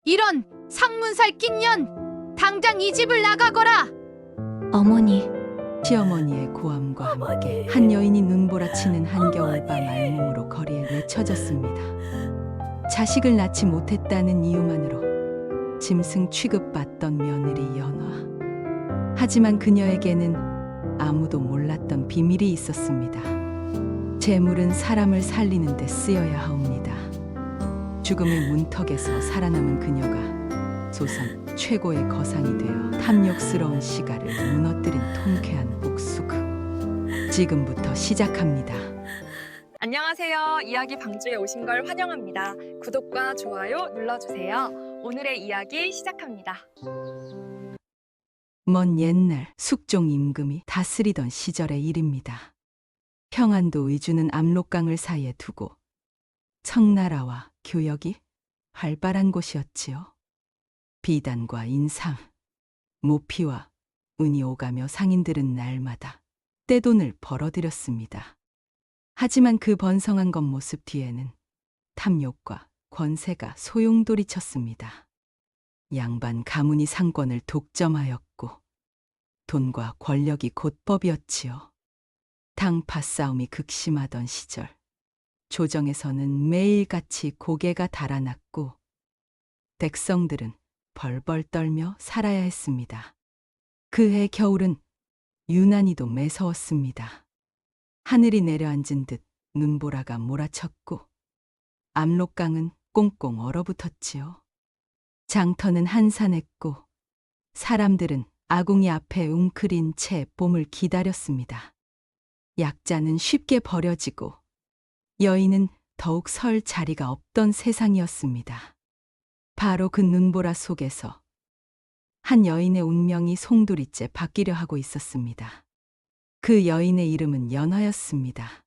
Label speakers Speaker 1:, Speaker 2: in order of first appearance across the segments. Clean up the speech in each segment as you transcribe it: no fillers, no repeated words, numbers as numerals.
Speaker 1: 이런 상문살 낀 년! 당장 이 집을 나가거라!
Speaker 2: 어머니,
Speaker 3: 시어머니의 고함과 함께 한 여인이 눈보라치는 한겨울밤 알몸으로 거리에 내쳐졌습니다. 자식을 낳지 못했다는 이유만으로 짐승 취급받던 며느리 연화. 하지만 그녀에게는 아무도 몰랐던 비밀이 있었습니다. 재물은 사람을 살리는 데 쓰여야 하옵니다. 죽음의 문턱에서 살아남은 그녀가 조선 최고의 거상이 되어 탐욕스러운 시가를 무너뜨린 통쾌한 복수극. 지금부터 시작합니다.
Speaker 4: 안녕하세요. 이야기 방주에 오신 걸 환영합니다. 구독과 좋아요 눌러주세요. 오늘의 이야기 시작합니다.
Speaker 3: 먼 옛날 숙종 임금이 다스리던 시절의 일입니다. 평안도 의주는 압록강을 사이에 두고 청나라와 교역이 활발한 곳이었지요. 비단과 인삼, 모피와 은이 오가며 상인들은 날마다 떼돈을 벌어들였습니다. 하지만 그 번성한 겉모습 뒤에는 탐욕과 권세가 소용돌이쳤습니다. 양반 가문이 상권을 독점하였고 돈과 권력이 곧 법이었지요. 당파 싸움이 극심하던 시절 조정에서는 매일같이 고개가 달아났고 백성들은 벌벌 떨며 살아야 했습니다. 그해 겨울은 유난히도 매서웠습니다. 하늘이 내려앉은 듯 눈보라가 몰아쳤고 압록강은 꽁꽁 얼어붙었지요. 장터는 한산했고 사람들은 아궁이 앞에 웅크린 채 봄을 기다렸습니다. 약자는 쉽게 버려지고 여인은 더욱 설 자리가 없던 세상이었습니다. 바로 그 눈보라 속에서 한 여인의 운명이 송두리째 바뀌려 하고 있었습니다. 그 여인의 이름은 연화였습니다.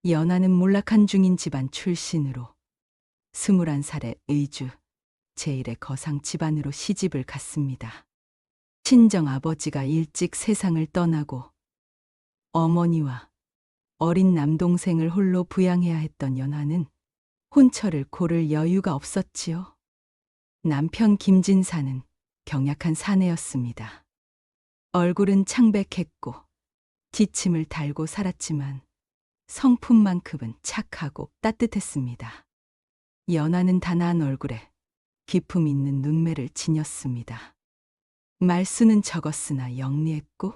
Speaker 3: 연화는 몰락한 중인 집안 출신으로 21살의 의주, 제1의 거상 집안으로 시집을 갔습니다. 친정 아버지가 일찍 세상을 떠나고 어머니와 어린 남동생을 홀로 부양해야 했던 연화는 혼처를 고를 여유가 없었지요. 남편 김진사는 경약한 사내였습니다. 얼굴은 창백했고 지침을 달고 살았지만 성품만큼은 착하고 따뜻했습니다. 연화는 단아한 얼굴에 기품 있는 눈매를 지녔습니다. 말수는 적었으나 영리했고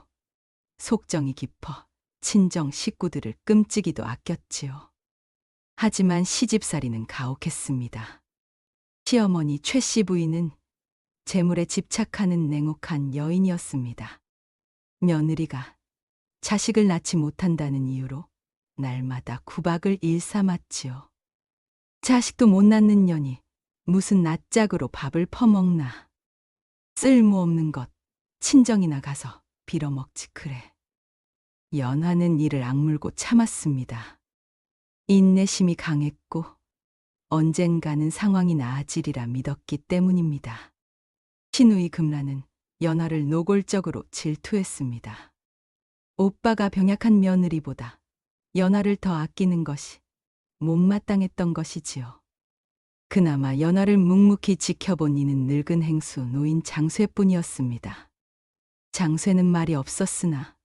Speaker 3: 속정이 깊어 친정 식구들을 끔찍이도 아꼈지요. 하지만 시집살이는 가혹했습니다. 시어머니 최씨 부인은 재물에 집착하는 냉혹한 여인이었습니다. 며느리가 자식을 낳지 못한다는 이유로 날마다 구박을 일삼았지요. 자식도 못 낳는 년이 무슨 낯짝으로 밥을 퍼먹나. 쓸모없는 것, 친정이나 가서 빌어먹지 그래. 연화는 이를 악물고 참았습니다. 인내심이 강했고 언젠가는 상황이 나아지리라 믿었기 때문입니다. 신우이 금란은 연화를 노골적으로 질투했습니다. 오빠가 병약한 며느리보다 연화를 더 아끼는 것이 못마땅했던 것이지요. 그나마 연화를 묵묵히 지켜본 이는 늙은 행수 노인 장쇠뿐이었습니다. 장쇠는 말이 없었으나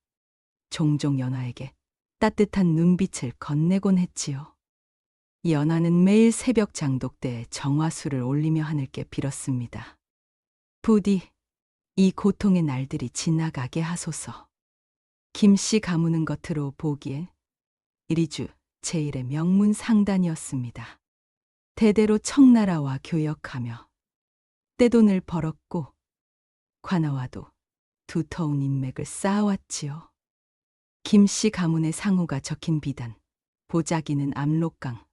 Speaker 3: 종종 연화에게 따뜻한 눈빛을 건네곤 했지요. 연화는 매일 새벽 장독대에 정화수를 올리며 하늘께 빌었습니다. 부디 이 고통의 날들이 지나가게 하소서. 김씨 가문은 겉으로 보기엔 일이주 제1의 명문 상단이었습니다. 대대로 청나라와 교역하며 떼돈을 벌었고 관아와도 두터운 인맥을 쌓아왔지요. 김씨 가문의 상호가 적힌 비단, 보자기는 압록강,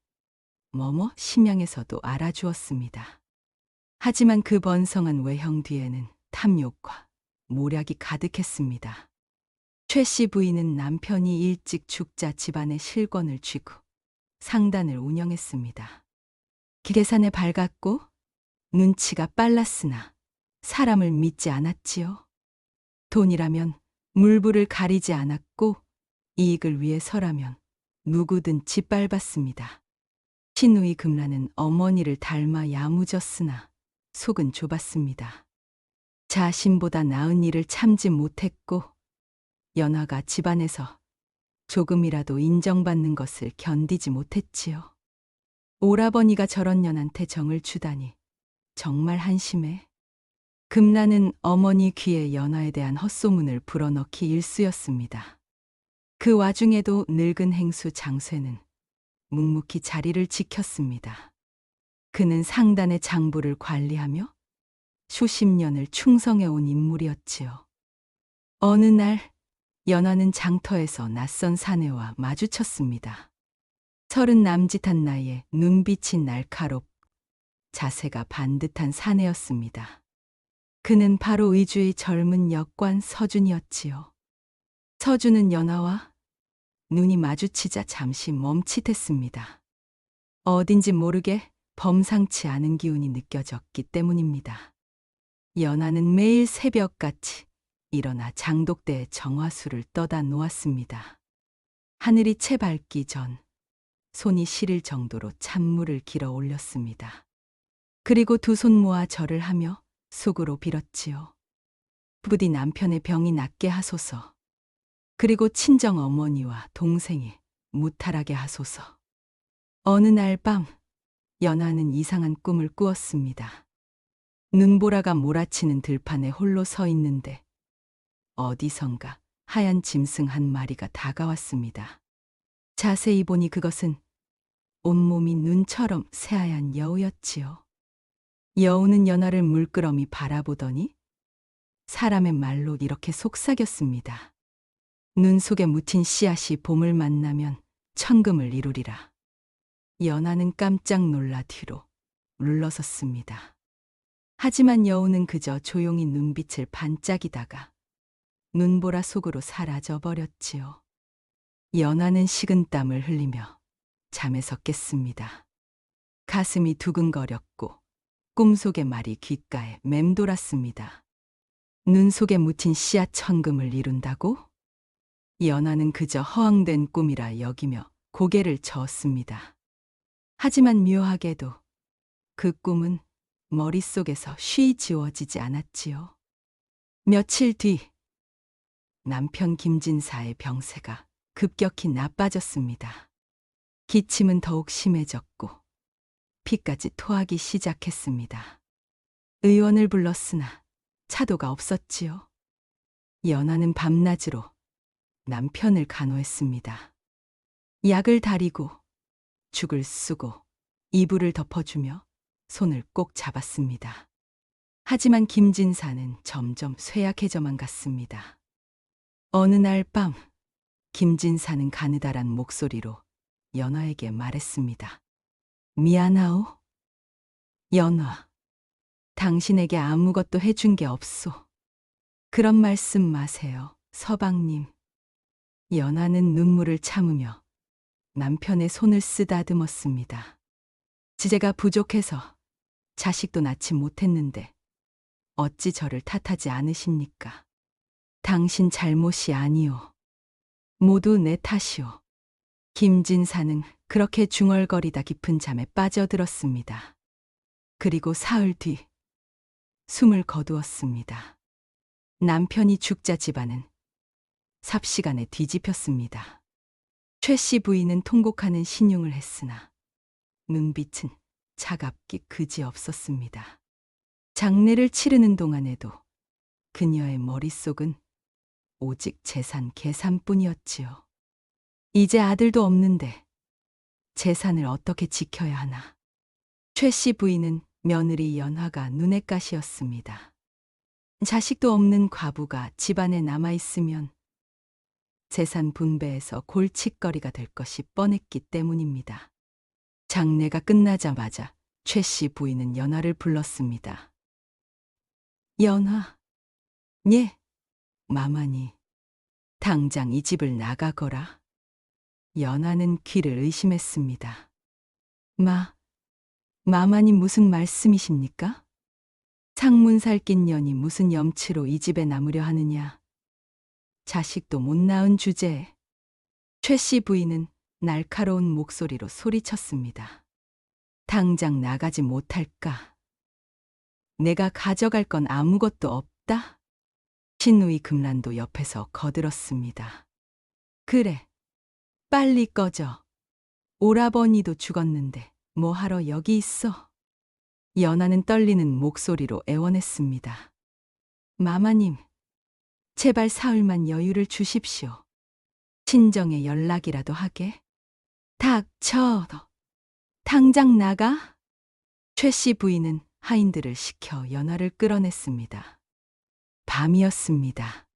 Speaker 3: 심양에서도 알아주었습니다. 하지만 그 번성한 외형 뒤에는 탐욕과 모략이 가득했습니다. 최씨 부인은 남편이 일찍 죽자 집안의 실권을 쥐고 상단을 운영했습니다. 계산에 밝았고 눈치가 빨랐으나 사람을 믿지 않았지요. 돈이라면 물불을 가리지 않았고 이익을 위해서라면 누구든 짓밟았습니다. 신우이 금란은 어머니를 닮아 야무졌으나 속은 좁았습니다. 자신보다 나은 일을 참지 못했고 연화가 집안에서 조금이라도 인정받는 것을 견디지 못했지요. 오라버니가 저런 년한테 정을 주다니 정말 한심해. 금란은 어머니 귀에 연화에 대한 헛소문을 불어넣기 일쑤였습니다. 그 와중에도 늙은 행수 장쇠는 묵묵히 자리를 지켰습니다. 그는 상단의 장부를 관리하며 수십 년을 충성해온 인물이었지요. 어느 날 연화는 장터에서 낯선 사내와 마주쳤습니다. 30 남짓한 나이에 눈빛이 날카롭, 자세가 반듯한 사내였습니다. 그는 바로 의주의 젊은 역관 서준이었지요. 서준은 연화와 눈이 마주치자 잠시 멈칫했습니다. 어딘지 모르게 범상치 않은 기운이 느껴졌기 때문입니다. 연화는 매일 새벽같이 일어나 장독대에 정화수를 떠다 놓았습니다. 하늘이 채 밝기 전 손이 시릴 정도로 찬물을 길어 올렸습니다. 그리고 두 손 모아 절을 하며 속으로 빌었지요. 부디 남편의 병이 낫게 하소서. 그리고 친정 어머니와 동생이 무탈하게 하소서. 어느 날 밤 연화는 이상한 꿈을 꾸었습니다. 눈보라가 몰아치는 들판에 홀로 서 있는데 어디선가 하얀 짐승 한 마리가 다가왔습니다. 자세히 보니 그것은 온몸이 눈처럼 새하얀 여우였지요. 여우는 연화를 물끄러미 바라보더니 사람의 말로 이렇게 속삭였습니다. 눈 속에 묻힌 씨앗이 봄을 만나면 천금을 이루리라. 연화는 깜짝 놀라 뒤로 물러섰습니다. 하지만 여우는 그저 조용히 눈빛을 반짝이다가 눈보라 속으로 사라져 버렸지요. 연화는 식은땀을 흘리며 잠에서 깼습니다. 가슴이 두근거렸고 꿈속의 말이 귓가에 맴돌았습니다. 눈 속에 묻힌 씨앗 천금을 이룬다고? 연화는 그저 허황된 꿈이라 여기며 고개를 저었습니다. 하지만 묘하게도 그 꿈은 머릿속에서 쉬이 지워지지 않았지요. 며칠 뒤 남편 김진사의 병세가 급격히 나빠졌습니다. 기침은 더욱 심해졌고 피까지 토하기 시작했습니다. 의원을 불렀으나 차도가 없었지요. 연화는 밤낮으로 남편을 간호했습니다. 약을 다리고 죽을 쓰고 이불을 덮어주며 손을 꼭 잡았습니다. 하지만 김진사는 점점 쇠약해져만 갔습니다. 어느 날 밤 김진사는 가느다란 목소리로 연화에게 말했습니다. 미안하오. 연화, 당신에게 아무것도 해준 게 없소. 그런 말씀 마세요, 서방님. 연화는 눈물을 참으며 남편의 손을 쓰다듬었습니다. 지제가 부족해서 자식도 낳지 못했는데 어찌 저를 탓하지 않으십니까? 당신 잘못이 아니오. 모두 내 탓이오. 김진사는 그렇게 중얼거리다 깊은 잠에 빠져들었습니다. 그리고 사흘 뒤 숨을 거두었습니다. 남편이 죽자 집안은 삽시간에 뒤집혔습니다. 최 씨 부인은 통곡하는 신용을 했으나 눈빛은 차갑기 그지없었습니다. 장례를 치르는 동안에도 그녀의 머릿속은 오직 재산 계산뿐이었지요. 이제 아들도 없는데 재산을 어떻게 지켜야 하나. 최 씨 부인은 며느리 연화가 눈엣 가시였습니다. 자식도 없는 과부가 집안에 남아있으면 재산 분배에서 골칫거리가 될 것이 뻔했기 때문입니다. 장례가 끝나자마자 최 씨 부인은 연화를 불렀습니다. 연화, 예, 마마니, 당장 이 집을 나가거라. 연화는 귀를 의심했습니다. 마마니 무슨 말씀이십니까? 상문살 낀 년이 무슨 염치로 이 집에 남으려 하느냐. 자식도 못 낳은 주제에. 최 씨 부인은 날카로운 목소리로 소리쳤습니다. 당장 나가지 못할까? 내가 가져갈 건 아무것도 없다. 신우이 금란도 옆에서 거들었습니다. 그래, 빨리 꺼져. 오라버니도 죽었는데 뭐하러 여기 있어? 연하는 떨리는 목소리로 애원했습니다. 마마님, 제발 사흘만 여유를 주십시오. 친정에 연락이라도 하게. 닥쳐. 당장 나가. 최 씨 부인은 하인들을 시켜 연하를 끌어냈습니다. 밤이었습니다.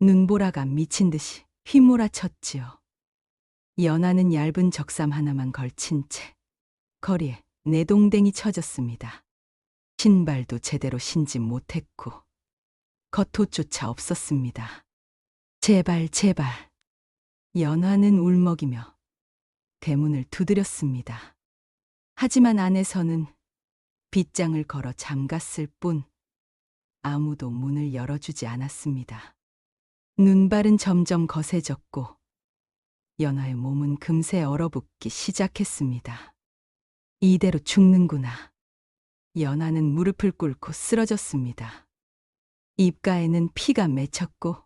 Speaker 3: 눈보라가 미친 듯이 휘몰아쳤지요. 연하는 얇은 적삼 하나만 걸친 채 거리에 내동댕이 쳐졌습니다. 신발도 제대로 신지 못했고 겉옷조차 없었습니다. 제발 제발. 연하는 울먹이며 대문을 두드렸습니다. 하지만 안에서는 빗장을 걸어 잠갔을 뿐 아무도 문을 열어주지 않았습니다. 눈발은 점점 거세졌고 연하의 몸은 금세 얼어붙기 시작했습니다. 이대로 죽는구나. 연하는 무릎을 꿇고 쓰러졌습니다. 입가에는 피가 맺혔고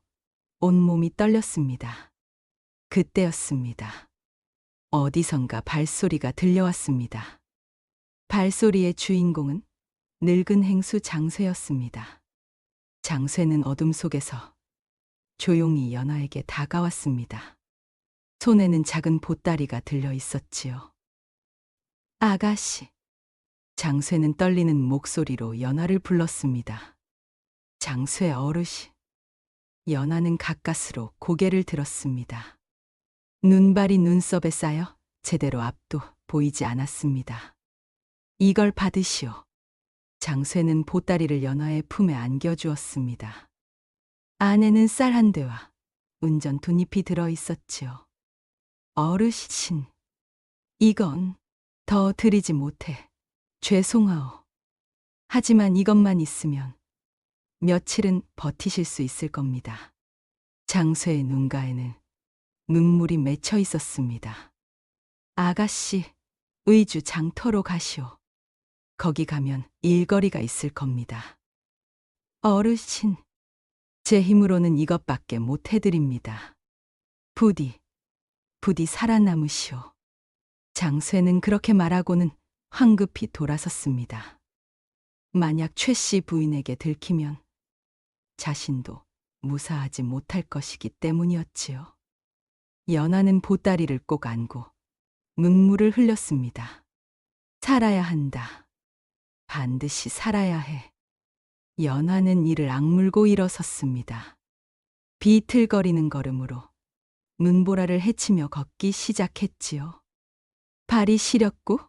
Speaker 3: 온몸이 떨렸습니다. 그때였습니다. 어디선가 발소리가 들려왔습니다. 발소리의 주인공은 늙은 행수 장쇠였습니다. 장쇠는 어둠 속에서 조용히 연하에게 다가왔습니다. 손에는 작은 보따리가 들려 있었지요. 아가씨. 장쇠는 떨리는 목소리로 연하를 불렀습니다. 장쇠 어르신. 연하는 가까스로 고개를 들었습니다. 눈발이 눈썹에 쌓여 제대로 앞도 보이지 않았습니다. 이걸 받으시오. 장쇠는 보따리를 연하의 품에 안겨주었습니다. 안에는 쌀 한 대와 운전 두 잎이 들어 있었지요. 어르신, 이건 더 드리지 못해 죄송하오. 하지만 이것만 있으면 며칠은 버티실 수 있을 겁니다. 장쇠의 눈가에는 눈물이 맺혀 있었습니다. 아가씨, 의주 장터로 가시오. 거기 가면 일거리가 있을 겁니다. 어르신, 제 힘으로는 이것밖에 못 해드립니다. 부디 살아남으시오. 장쇠는 그렇게 말하고는 황급히 돌아섰습니다. 만약 최 씨 부인에게 들키면 자신도 무사하지 못할 것이기 때문이었지요. 연하는 보따리를 꼭 안고 눈물을 흘렸습니다. 살아야 한다. 반드시 살아야 해. 연하는 이를 악물고 일어섰습니다. 비틀거리는 걸음으로 눈보라를 헤치며 걷기 시작했지요. 발이 시렸고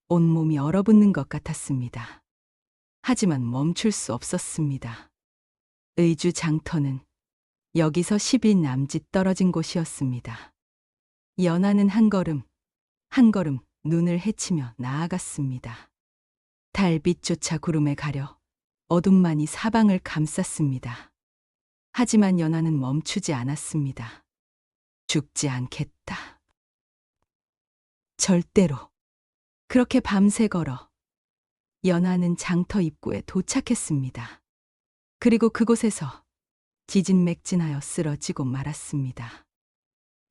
Speaker 3: 온몸이 얼어붙는 것 같았습니다. 하지만 멈출 수 없었습니다. 의주 장터는 여기서 10일 남짓 떨어진 곳이었습니다. 연하는 한 걸음 한 걸음 눈을 헤치며 나아갔습니다. 달빛조차 구름에 가려 어둠만이 사방을 감쌌습니다. 하지만 연하는 멈추지 않았습니다. 죽지 않겠다. 절대로. 그렇게 밤새 걸어 연하는 장터 입구에 도착했습니다. 그리고 그곳에서 지진맥진하여 쓰러지고 말았습니다.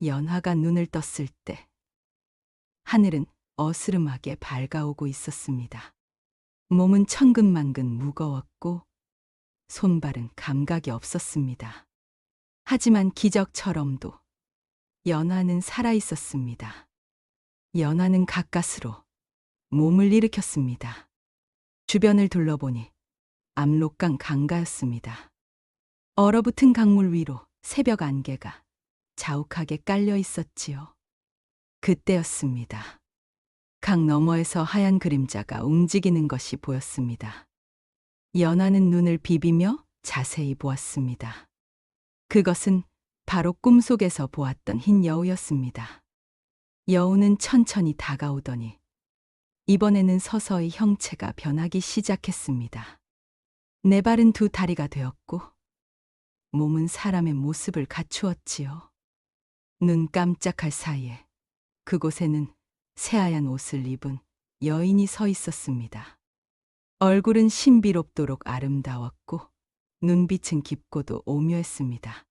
Speaker 3: 연하가 눈을 떴을 때 하늘은 어스름하게 밝아오고 있었습니다. 몸은 천근만근 무거웠고 손발은 감각이 없었습니다. 하지만 기적처럼도 연하는 살아있었습니다. 연하는 가까스로 몸을 일으켰습니다. 주변을 둘러보니 압록강 강가였습니다. 얼어붙은 강물 위로 새벽 안개가 자욱하게 깔려 있었지요. 그때였습니다. 강 너머에서 하얀 그림자가 움직이는 것이 보였습니다. 연하는 눈을 비비며 자세히 보았습니다. 그것은 바로 꿈속에서 보았던 흰 여우였습니다. 여우는 천천히 다가오더니 이번에는 서서히 형체가 변하기 시작했습니다. 네 발은 두 다리가 되었고 몸은 사람의 모습을 갖추었지요. 눈 깜짝할 사이에 그곳에는 새하얀 옷을 입은 여인이 서 있었습니다. 얼굴은 신비롭도록 아름다웠고 눈빛은 깊고도 오묘했습니다.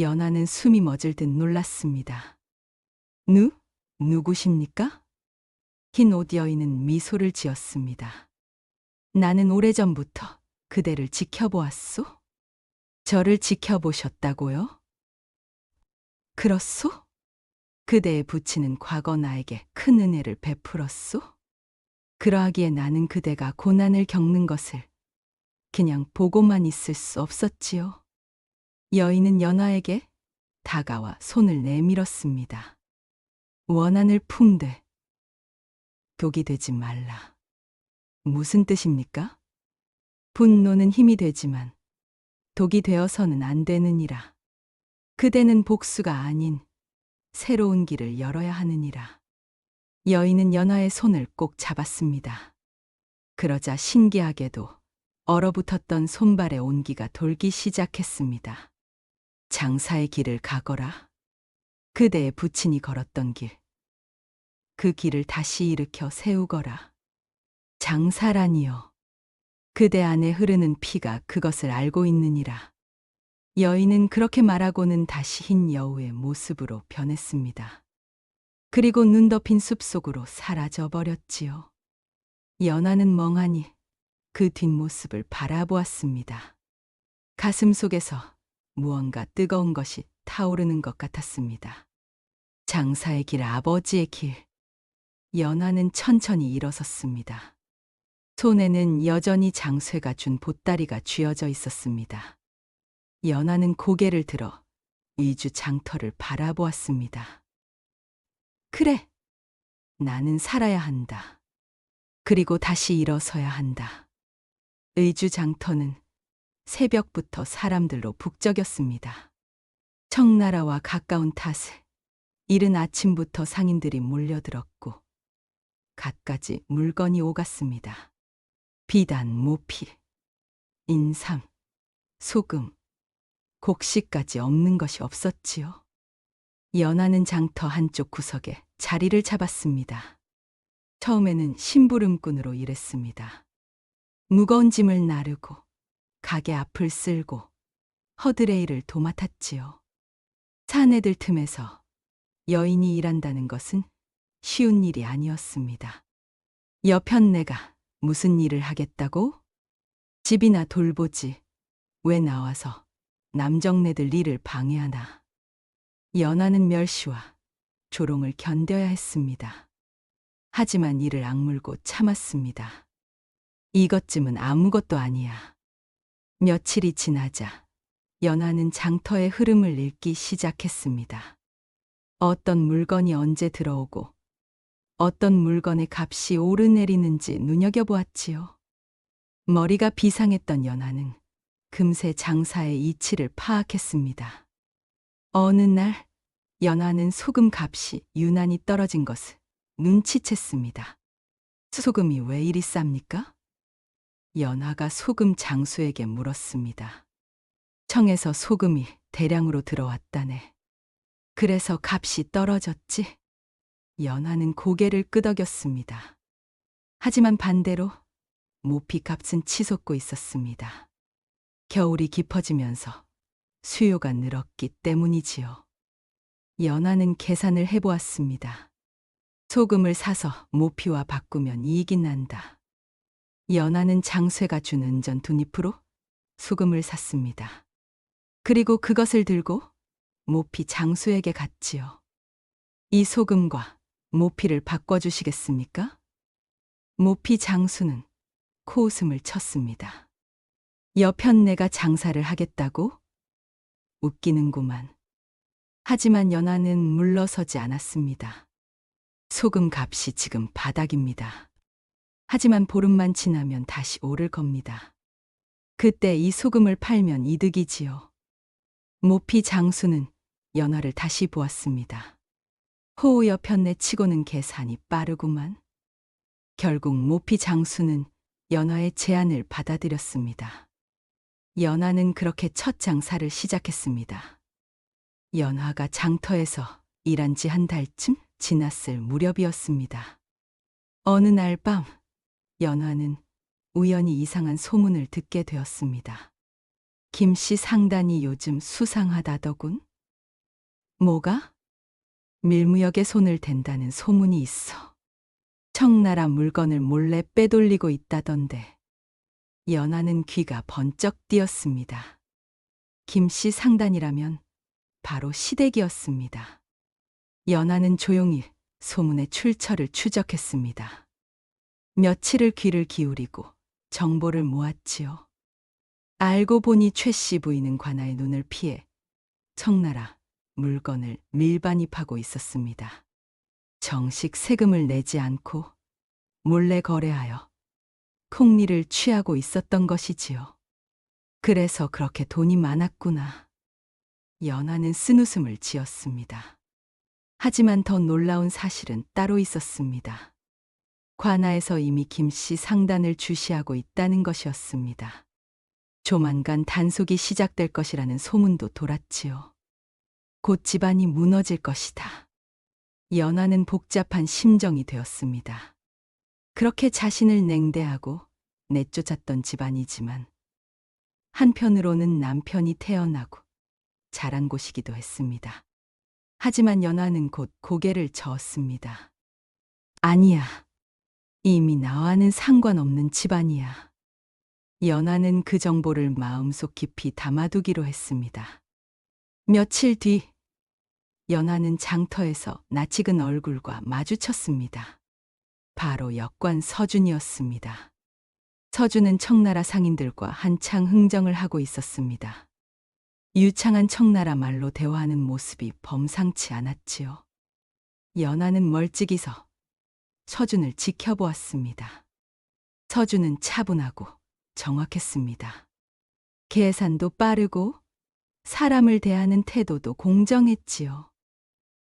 Speaker 3: 연하는 숨이 멎을 듯 놀랐습니다. 누구십니까? 긴 옷 여인은 미소를 지었습니다. 나는 오래전부터 그대를 지켜보았소? 저를 지켜보셨다고요? 그렇소? 그대의 부친은 과거 나에게 큰 은혜를 베풀었소? 그러하기에 나는 그대가 고난을 겪는 것을 그냥 보고만 있을 수 없었지요. 여인은 연하에게 다가와 손을 내밀었습니다. 원한을 품되 독이 되지 말라. 무슨 뜻입니까? 분노는 힘이 되지만 독이 되어서는 안 되느니라. 그대는 복수가 아닌 새로운 길을 열어야 하느니라. 여인은 연하의 손을 꼭 잡았습니다. 그러자 신기하게도 얼어붙었던 손발의 온기가 돌기 시작했습니다. 장사의 길을 가거라. 그대의 부친이 걸었던 길. 그 길을 다시 일으켜 세우거라. 장사라니요. 그대 안에 흐르는 피가 그것을 알고 있느니라. 여인은 그렇게 말하고는 다시 흰 여우의 모습으로 변했습니다. 그리고 눈 덮인 숲속으로 사라져 버렸지요. 연하는 멍하니 그 뒷모습을 바라보았습니다. 가슴 속에서 무언가 뜨거운 것이 타오르는 것 같았습니다. 장사의 길, 아버지의 길. 연하는 천천히 일어섰습니다. 손에는 여전히 장쇠가 준 보따리가 쥐어져 있었습니다. 연하는 고개를 들어 의주 장터를 바라보았습니다. 그래, 나는 살아야 한다. 그리고 다시 일어서야 한다. 의주 장터는 새벽부터 사람들로 북적였습니다. 청나라와 가까운 탓에 이른 아침부터 상인들이 몰려들었고 갖가지 물건이 오갔습니다. 비단, 모피, 인삼, 소금, 곡식까지 없는 것이 없었지요. 연하는 장터 한쪽 구석에 자리를 잡았습니다. 처음에는 심부름꾼으로 일했습니다. 무거운 짐을 나르고 가게 앞을 쓸고 허드레일을 도맡았지요. 사내들 틈에서 여인이 일한다는 것은 쉬운 일이 아니었습니다. 여편 내가 무슨 일을 하겠다고? 집이나 돌보지. 왜 나와서 남정네들 일을 방해하나. 연하는 멸시와 조롱을 견뎌야 했습니다. 하지만 이를 악물고 참았습니다. 이것쯤은 아무것도 아니야. 며칠이 지나자 연하는 장터의 흐름을 읽기 시작했습니다. 어떤 물건이 언제 들어오고 어떤 물건의 값이 오르내리는지 눈여겨보았지요. 머리가 비상했던 연하는 금세 장사의 이치를 파악했습니다. 어느 날 연하는 소금 값이 유난히 떨어진 것을 눈치챘습니다. 소금이 왜 이리 쌉니까? 연하가 소금 장수에게 물었습니다. 청에서 소금이 대량으로 들어왔다네. 그래서 값이 떨어졌지? 연하는 고개를 끄덕였습니다. 하지만 반대로 모피 값은 치솟고 있었습니다. 겨울이 깊어지면서 수요가 늘었기 때문이지요. 연하는 계산을 해보았습니다. 소금을 사서 모피와 바꾸면 이익이 난다. 연하는 장쇠가 준 은전 2잎으로 소금을 샀습니다. 그리고 그것을 들고 모피 장수에게 갔지요. 이 소금과 모피를 바꿔주시겠습니까? 모피 장수는 코웃음을 쳤습니다. 여편 내가 장사를 하겠다고? 웃기는구만. 하지만 연하는 물러서지 않았습니다. 소금 값이 지금 바닥입니다. 하지만 보름만 지나면 다시 오를 겁니다. 그때 이 소금을 팔면 이득이지요. 모피 장수는 연하를 다시 보았습니다. 호우 여편네 치고는 계산이 빠르구만. 결국 모피 장수는 연하의 제안을 받아들였습니다. 연하는 그렇게 첫 장사를 시작했습니다. 연하가 장터에서 일한 지 한 달쯤 지났을 무렵이었습니다. 어느 날 밤 연하는 우연히 이상한 소문을 듣게 되었습니다. 김씨 상단이 요즘 수상하다더군. 뭐가? 밀무역에 손을 댄다는 소문이 있어. 청나라 물건을 몰래 빼돌리고 있다던데. 연하는 귀가 번쩍 뛰었습니다. 김씨 상단이라면 바로 시댁이었습니다. 연하는 조용히 소문의 출처를 추적했습니다. 며칠을 귀를 기울이고 정보를 모았지요. 알고 보니 최씨 부인은 관아의 눈을 피해 청나라 물건을 밀반입하고 있었습니다. 정식 세금을 내지 않고 몰래 거래하여 폭리를 취하고 있었던 것이지요. 그래서 그렇게 돈이 많았구나. 연하는 쓴웃음을 지었습니다. 하지만 더 놀라운 사실은 따로 있었습니다. 관아에서 이미 김씨 상단을 주시하고 있다는 것이었습니다. 조만간 단속이 시작될 것이라는 소문도 돌았지요. 곧 집안이 무너질 것이다. 연하는 복잡한 심정이 되었습니다. 그렇게 자신을 냉대하고 내쫓았던 집안이지만 한편으로는 남편이 태어나고 자란 곳이기도 했습니다. 하지만 연하는 곧 고개를 저었습니다. 아니야. 이미 나와는 상관없는 집안이야. 연하는 그 정보를 마음속 깊이 담아두기로 했습니다. 며칠 뒤 연하는 장터에서 낯익은 얼굴과 마주쳤습니다. 바로 역관 서준이었습니다. 서준은 청나라 상인들과 한창 흥정을 하고 있었습니다. 유창한 청나라 말로 대화하는 모습이 범상치 않았지요. 연하는 멀찍이 서 서준을 지켜보았습니다. 서준은 차분하고 정확했습니다. 계산도 빠르고 사람을 대하는 태도도 공정했지요.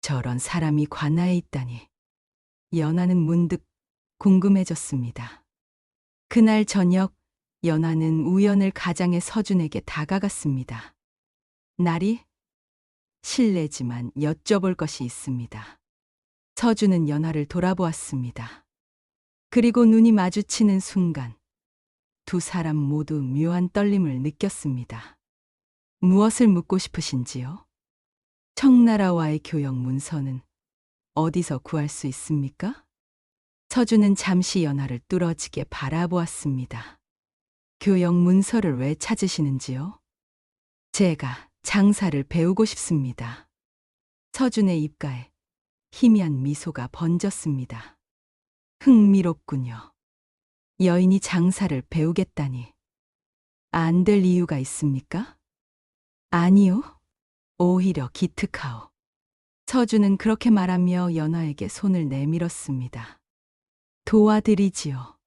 Speaker 3: 저런 사람이 관아에 있다니. 연하는 문득 궁금해졌습니다. 그날 저녁 연하는 우연을 가장해 서준에게 다가갔습니다. 날이 실례지만 여쭤볼 것이 있습니다. 서준은 연하를 돌아보았습니다. 그리고 눈이 마주치는 순간 두 사람 모두 묘한 떨림을 느꼈습니다. 무엇을 묻고 싶으신지요? 청나라와의 교역 문서는 어디서 구할 수 있습니까? 서준은 잠시 연하를 뚫어지게 바라보았습니다. 교역 문서를 왜 찾으시는지요? 제가 장사를 배우고 싶습니다. 서준의 입가에 희미한 미소가 번졌습니다. 흥미롭군요. 여인이 장사를 배우겠다니. 안 될 이유가 있습니까? 아니요. 오히려 기특하오. 서준은 그렇게 말하며 연하에게 손을 내밀었습니다. 도와드리지요.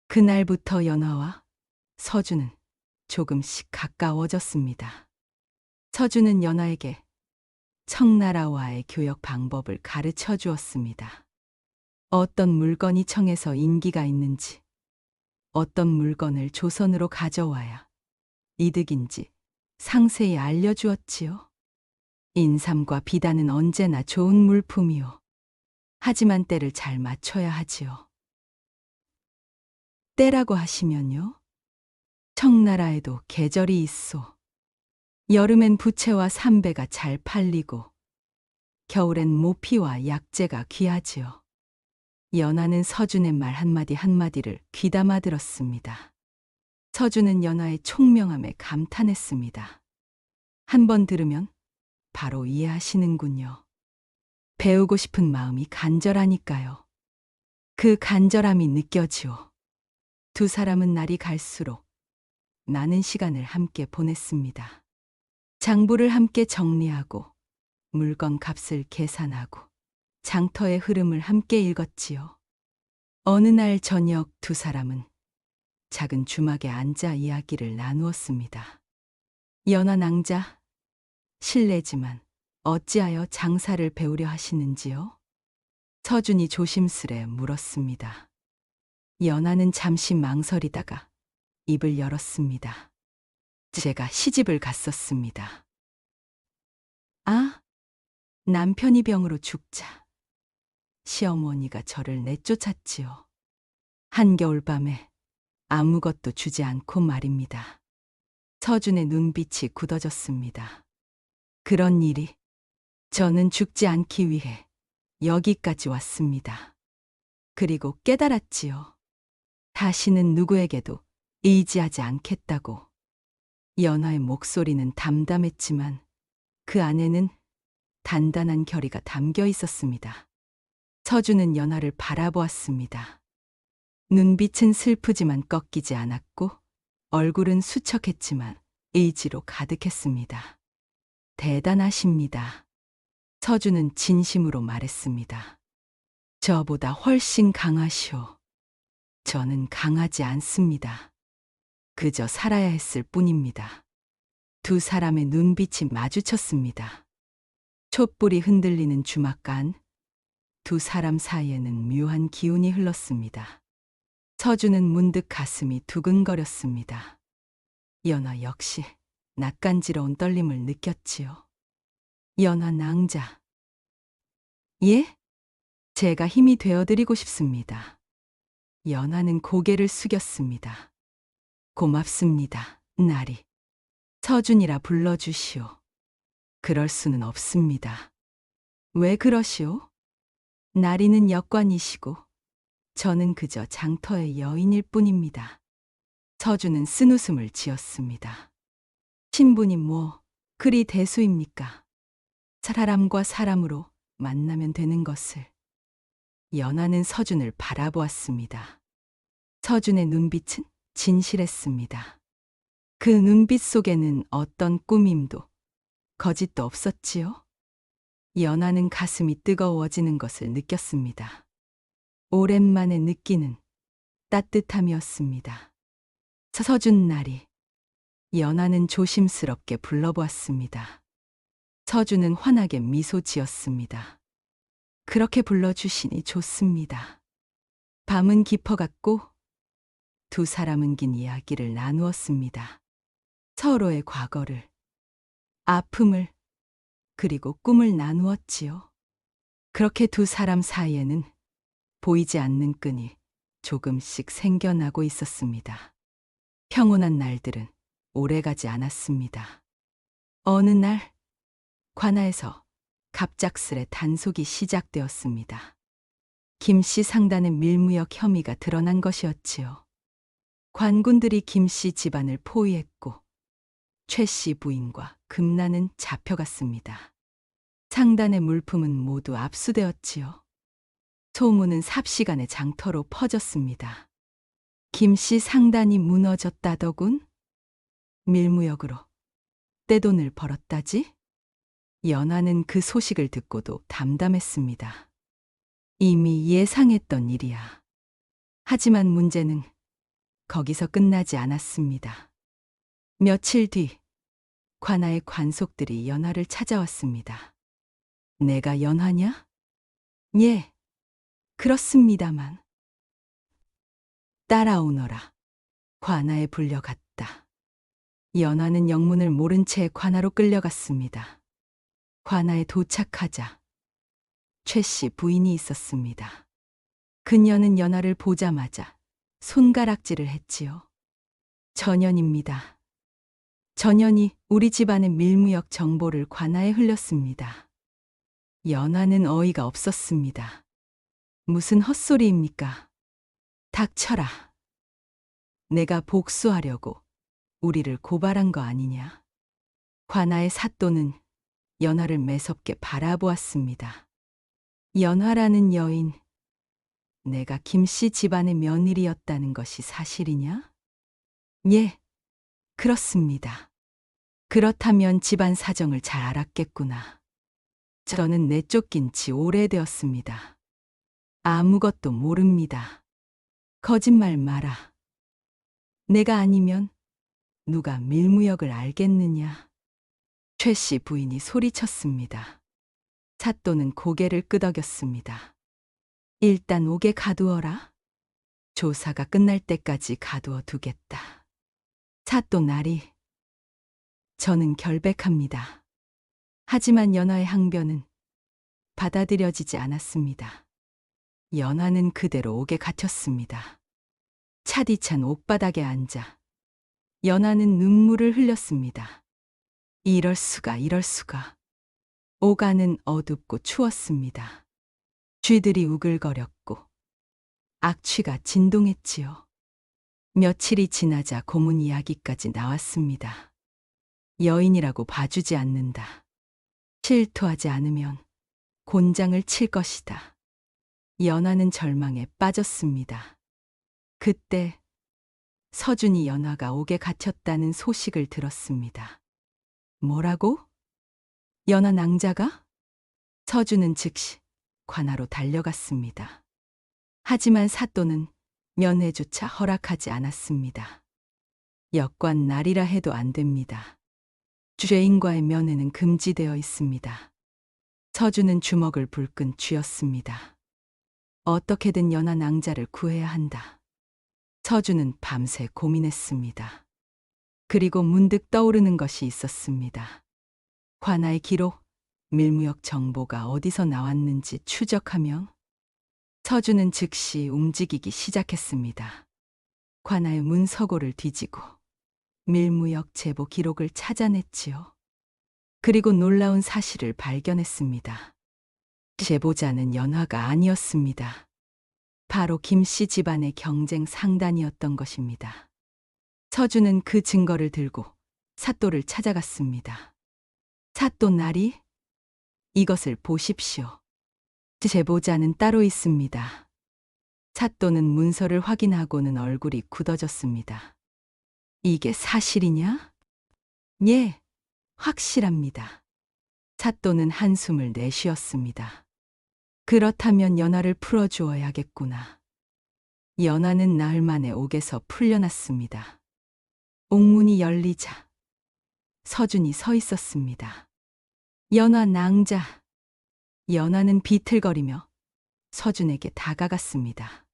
Speaker 3: 그날부터 연하와 서준은 조금씩 가까워졌습니다. 서준은 연하에게 청나라와의 교역 방법을 가르쳐 주었습니다. 어떤 물건이 청에서 인기가 있는지, 어떤 물건을 조선으로 가져와야 이득인지 상세히 알려주었지요. 인삼과 비단은 언제나 좋은 물품이요. 하지만 때를 잘 맞춰야 하지요. 때라고 하시면요? 청나라에도 계절이 있소. 여름엔 부채와 삼배가 잘 팔리고 겨울엔 모피와 약재가 귀하지요. 연하는 서준의 말 한마디 한마디를 귀담아 들었습니다. 서준은 연하의 총명함에 감탄했습니다. 한 번 들으면 바로 이해하시는군요. 배우고 싶은 마음이 간절하니까요. 그 간절함이 느껴지오. 두 사람은 날이 갈수록 많은 시간을 함께 보냈습니다. 장부를 함께 정리하고 물건 값을 계산하고 장터의 흐름을 함께 읽었지요. 어느 날 저녁 두 사람은 작은 주막에 앉아 이야기를 나누었습니다. 연하 낭자, 실례지만 어찌하여 장사를 배우려 하시는지요? 서준이 조심스레 물었습니다. 연하는 잠시 망설이다가 입을 열었습니다. 제가 시집을 갔었습니다. 아, 남편이 병으로 죽자 시어머니가 저를 내쫓았지요. 한겨울밤에 아무것도 주지 않고 말입니다. 서준의 눈빛이 굳어졌습니다. 그런 일이 저는 죽지 않기 위해 여기까지 왔습니다. 그리고 깨달았지요. 다시는 누구에게도 의지하지 않겠다고. 연화의 목소리는 담담했지만 그 안에는 단단한 결의가 담겨 있었습니다. 서준은 연화를 바라보았습니다. 눈빛은 슬프지만 꺾이지 않았고 얼굴은 수척했지만 의지로 가득했습니다. 대단하십니다. 서준은 진심으로 말했습니다. 저보다 훨씬 강하시오. 저는 강하지 않습니다. 그저 살아야 했을 뿐입니다. 두 사람의 눈빛이 마주쳤습니다. 촛불이 흔들리는 주막간, 두 사람 사이에는 묘한 기운이 흘렀습니다. 서준은 문득 가슴이 두근거렸습니다. 연화 역시 낯간지러운 떨림을 느꼈지요. 연화 낭자. 예? 제가 힘이 되어드리고 싶습니다. 연화는 고개를 숙였습니다. 고맙습니다, 나리. 서준이라 불러주시오. 그럴 수는 없습니다. 왜 그러시오? 나리는 역관이시고 저는 그저 장터의 여인일 뿐입니다. 서준은 쓴웃음을 지었습니다. 신분이 뭐 그리 대수입니까? 사람과 사람으로 만나면 되는 것을. 연화는 서준을 바라보았습니다. 서준의 눈빛은 진실했습니다. 그 눈빛 속에는 어떤 꾸밈도 거짓도 없었지요. 연화는 가슴이 뜨거워지는 것을 느꼈습니다. 오랜만에 느끼는 따뜻함이었습니다. 서준 나리. 연화는 조심스럽게 불러보았습니다. 서준은 환하게 미소 지었습니다. 그렇게 불러주시니 좋습니다. 밤은 깊어갔고 두 사람은 긴 이야기를 나누었습니다. 서로의 과거를, 아픔을, 그리고 꿈을 나누었지요. 그렇게 두 사람 사이에는 보이지 않는 끈이 조금씩 생겨나고 있었습니다. 평온한 날들은 오래가지 않았습니다. 어느 날 관아에서 갑작스레 단속이 시작되었습니다. 김씨 상단의 밀무역 혐의가 드러난 것이었지요. 관군들이 김씨 집안을 포위했고 최씨 부인과 금란은 잡혀갔습니다. 상단의 물품은 모두 압수되었지요. 소문은 삽시간에 장터로 퍼졌습니다. 김씨 상단이 무너졌다더군. 밀무역으로 떼돈을 벌었다지? 연화는 그 소식을 듣고도 담담했습니다. 이미 예상했던 일이야. 하지만 문제는 거기서 끝나지 않았습니다. 며칠 뒤 관아의 관속들이 연화를 찾아왔습니다. 내가 연화냐? 예, 그렇습니다만. 따라오너라. 관아에 불려갔다. 연화는 영문을 모른 채 관아로 끌려갔습니다. 관아에 도착하자 최씨 부인이 있었습니다. 그녀는 연화를 보자마자 손가락질을 했지요. 전현입니다. 전현이 우리 집안의 밀무역 정보를 관아에 흘렸습니다. 연화는 어이가 없었습니다. 무슨 헛소리입니까? 닥쳐라. 내가 복수하려고 우리를 고발한 거 아니냐? 관아의 사또는 연화를 매섭게 바라보았습니다. 연화라는 여인, 내가 김씨 집안의 며느리였다는 것이 사실이냐? 예, 그렇습니다. 그렇다면 집안 사정을 잘 알았겠구나. 저는 내쫓긴 지 오래되었습니다. 아무것도 모릅니다. 거짓말 마라. 내가 아니면 누가 밀무역을 알겠느냐? 최씨 부인이 소리쳤습니다. 사또는 고개를 끄덕였습니다. 일단 옥에 가두어라. 조사가 끝날 때까지 가두어 두겠다. 사또 나리. 저는 결백합니다. 하지만 연화의 항변은 받아들여지지 않았습니다. 연화는 그대로 옥에 갇혔습니다. 차디찬 옥바닥에 앉아 연하는 눈물을 흘렸습니다. 이럴 수가, 이럴 수가. 오가는 어둡고 추웠습니다. 쥐들이 우글거렸고 악취가 진동했지요. 며칠이 지나자 고문 이야기까지 나왔습니다. 여인이라고 봐주지 않는다. 실토하지 않으면 곤장을 칠 것이다. 연하는 절망에 빠졌습니다. 그때 서준이 연하가 옥에 갇혔다는 소식을 들었습니다. 뭐라고? 연하 낭자가? 서준은 즉시 관하로 달려갔습니다. 하지만 사또는 면회조차 허락하지 않았습니다. 역관 날이라 해도 안 됩니다. 죄인과의 면회는 금지되어 있습니다. 서준은 주먹을 불끈 쥐었습니다. 어떻게든 연하 낭자를 구해야 한다. 서준은 밤새 고민했습니다. 그리고 문득 떠오르는 것이 있었습니다. 관아의 기록, 밀무역 정보가 어디서 나왔는지 추적하며 서준은 즉시 움직이기 시작했습니다. 관아의 문서고를 뒤지고 밀무역 제보 기록을 찾아냈지요. 그리고 놀라운 사실을 발견했습니다. 제보자는 연화가 아니었습니다. 바로 김씨 집안의 경쟁 상단이었던 것입니다. 서준은 그 증거를 들고 사또를 찾아갔습니다. 사또 나리, 이것을 보십시오. 제보자는 따로 있습니다. 사또는 문서를 확인하고는 얼굴이 굳어졌습니다. 이게 사실이냐? 예, 확실합니다. 사또는 한숨을 내쉬었습니다. 그렇다면 연하를 풀어주어야겠구나. 연하는 나흘 만에 옥에서 풀려났습니다. 옥문이 열리자 서준이 서 있었습니다. 연하 낭자. 연하는 비틀거리며 서준에게 다가갔습니다.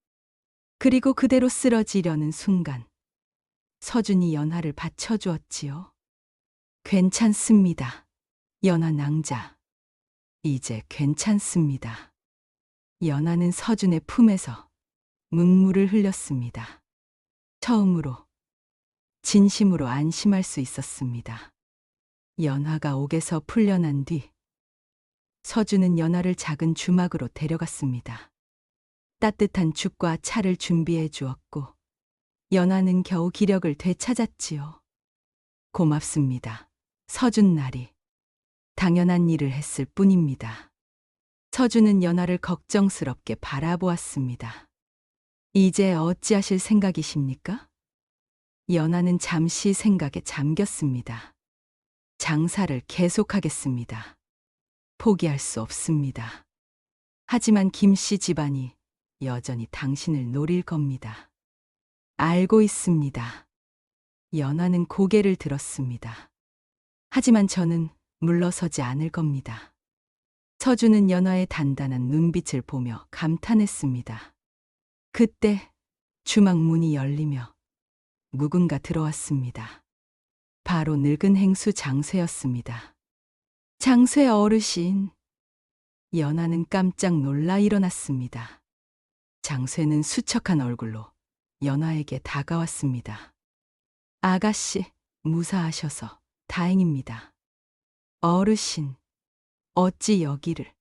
Speaker 3: 그리고 그대로 쓰러지려는 순간 서준이 연하를 받쳐주었지요. 괜찮습니다. 연하 낭자. 이제 괜찮습니다. 연하는 서준의 품에서 눈물을 흘렸습니다. 처음으로 진심으로 안심할 수 있었습니다. 연하가 옥에서 풀려난 뒤 서준은 연하를 작은 주막으로 데려갔습니다. 따뜻한 죽과 차를 준비해 주었고 연하는 겨우 기력을 되찾았지요. 고맙습니다. 서준 나리. 당연한 일을 했을 뿐입니다. 서준은 연하를 걱정스럽게 바라보았습니다. 이제 어찌하실 생각이십니까? 연하는 잠시 생각에 잠겼습니다. 장사를 계속하겠습니다. 포기할 수 없습니다. 하지만 김씨 집안이 여전히 당신을 노릴 겁니다. 알고 있습니다. 연하는 고개를 들었습니다. 하지만 저는 물러서지 않을 겁니다. 서준은 연하의 단단한 눈빛을 보며 감탄했습니다. 그때 주막 문이 열리며 누군가 들어왔습니다. 바로 늙은 행수 장쇠였습니다. 장쇠 어르신. 연하는 깜짝 놀라 일어났습니다. 장쇠는 수척한 얼굴로 연하에게 다가왔습니다. 아가씨, 무사하셔서 다행입니다. 어르신, 어찌 여기를?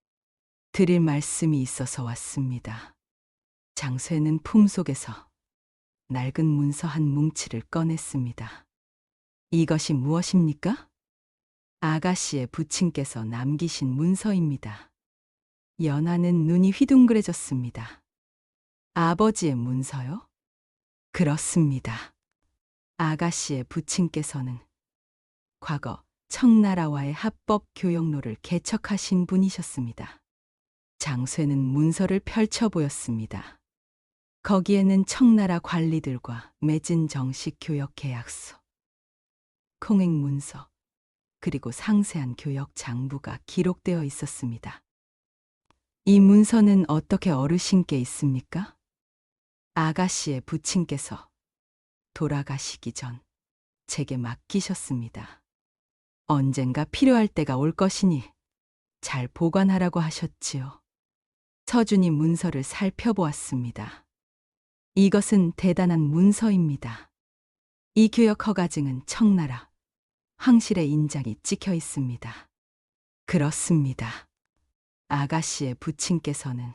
Speaker 3: 드릴 말씀이 있어서 왔습니다. 장쇠는 품속에서 낡은 문서 한 뭉치를 꺼냈습니다. 이것이 무엇입니까? 아가씨의 부친께서 남기신 문서입니다. 연하는 눈이 휘둥그레졌습니다. 아버지의 문서요? 그렇습니다. 아가씨의 부친께서는 과거 청나라와의 합법 교역로를 개척하신 분이셨습니다. 장쇠는 문서를 펼쳐 보였습니다. 거기에는 청나라 관리들과 맺은 정식 교역 계약서, 공행 문서, 그리고 상세한 교역 장부가 기록되어 있었습니다. 이 문서는 어떻게 어르신께 있습니까? 아가씨의 부친께서 돌아가시기 전 제게 맡기셨습니다. 언젠가 필요할 때가 올 것이니 잘 보관하라고 하셨지요. 서준이 문서를 살펴보았습니다. 이것은 대단한 문서입니다. 이 교역 허가증은 청나라 황실의 인장이 찍혀 있습니다. 그렇습니다. 아가씨의 부친께서는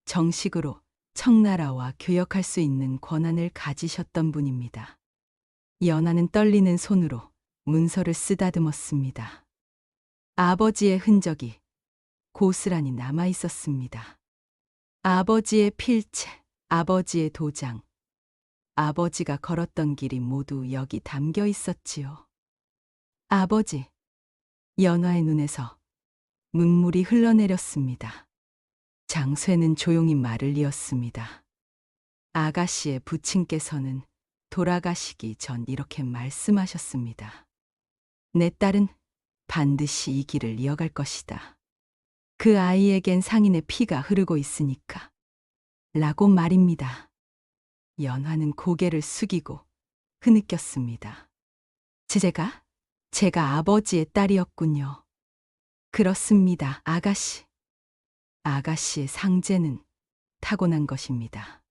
Speaker 3: 정식으로 청나라와 교역할 수 있는 권한을 가지셨던 분입니다. 연하는 떨리는 손으로 문서를 쓰다듬었습니다. 아버지의 흔적이 고스란히 남아 있었습니다. 아버지의 필체, 아버지의 도장, 아버지가 걸었던 길이 모두 여기 담겨 있었지요. 아버지, 연화의 눈에서 눈물이 흘러내렸습니다. 장쇠는 조용히 말을 이었습니다. 아가씨의 부친께서는 돌아가시기 전 이렇게 말씀하셨습니다. 내 딸은 반드시 이 길을 이어갈 것이다. 그 아이에겐 상인의 피가 흐르고 있으니까. 라고 말입니다. 연화는 고개를 숙이고 흐느꼈습니다. 제가 아버지의 딸이었군요. 그렇습니다, 아가씨. 아가씨의 상제는 타고난 것입니다.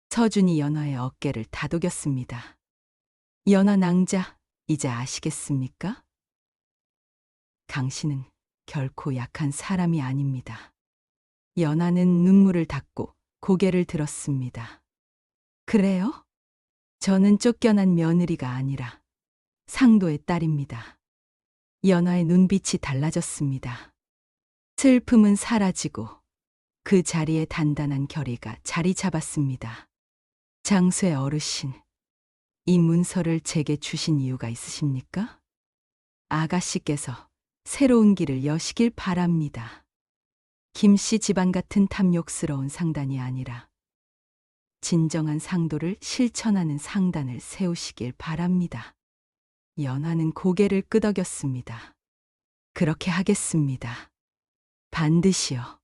Speaker 3: 서준이 연화의 어깨를 다독였습니다. 연화 낭자, 이제 아시겠습니까? 당신은 결코 약한 사람이 아닙니다. 연화는 눈물을 닦고 고개를 들었습니다. 그래요? 저는 쫓겨난 며느리가 아니라 상도의 딸입니다. 연화의 눈빛이 달라졌습니다. 슬픔은 사라지고 그 자리에 단단한 결의가 자리 잡았습니다. 장쇠 어르신, 이 문서를 제게 주신 이유가 있으십니까? 아가씨께서 새로운 길을 여시길 바랍니다. 김씨 집안 같은 탐욕스러운 상단이 아니라 진정한 상도를 실천하는 상단을 세우시길 바랍니다. 연화는 고개를 끄덕였습니다. 그렇게 하겠습니다. 반드시요.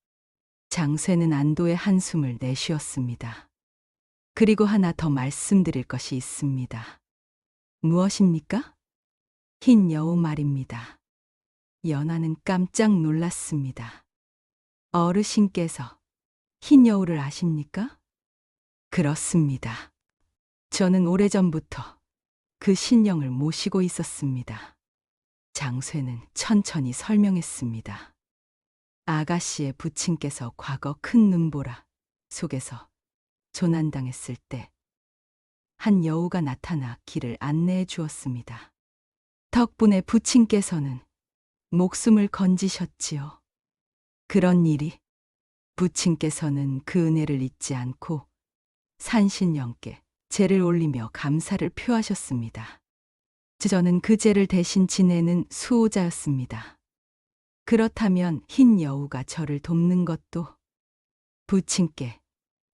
Speaker 3: 장쇠는 안도의 한숨을 내쉬었습니다. 그리고 하나 더 말씀드릴 것이 있습니다. 무엇입니까? 흰 여우 말입니다. 연화는 깜짝 놀랐습니다. 어르신께서 흰 여우를 아십니까? 그렇습니다. 저는 오래전부터 그 신령을 모시고 있었습니다. 장쇠는 천천히 설명했습니다. 아가씨의 부친께서 과거 큰 눈보라 속에서 조난당했을 때 한 여우가 나타나 길을 안내해 주었습니다. 덕분에 부친께서는 목숨을 건지셨지요. 그런 일이 부친께서는 그 은혜를 잊지 않고 산신령께 제를 올리며 감사를 표하셨습니다. 저는 그 제를 대신 지내는 수호자였습니다. 그렇다면 흰 여우가 저를 돕는 것도 부친께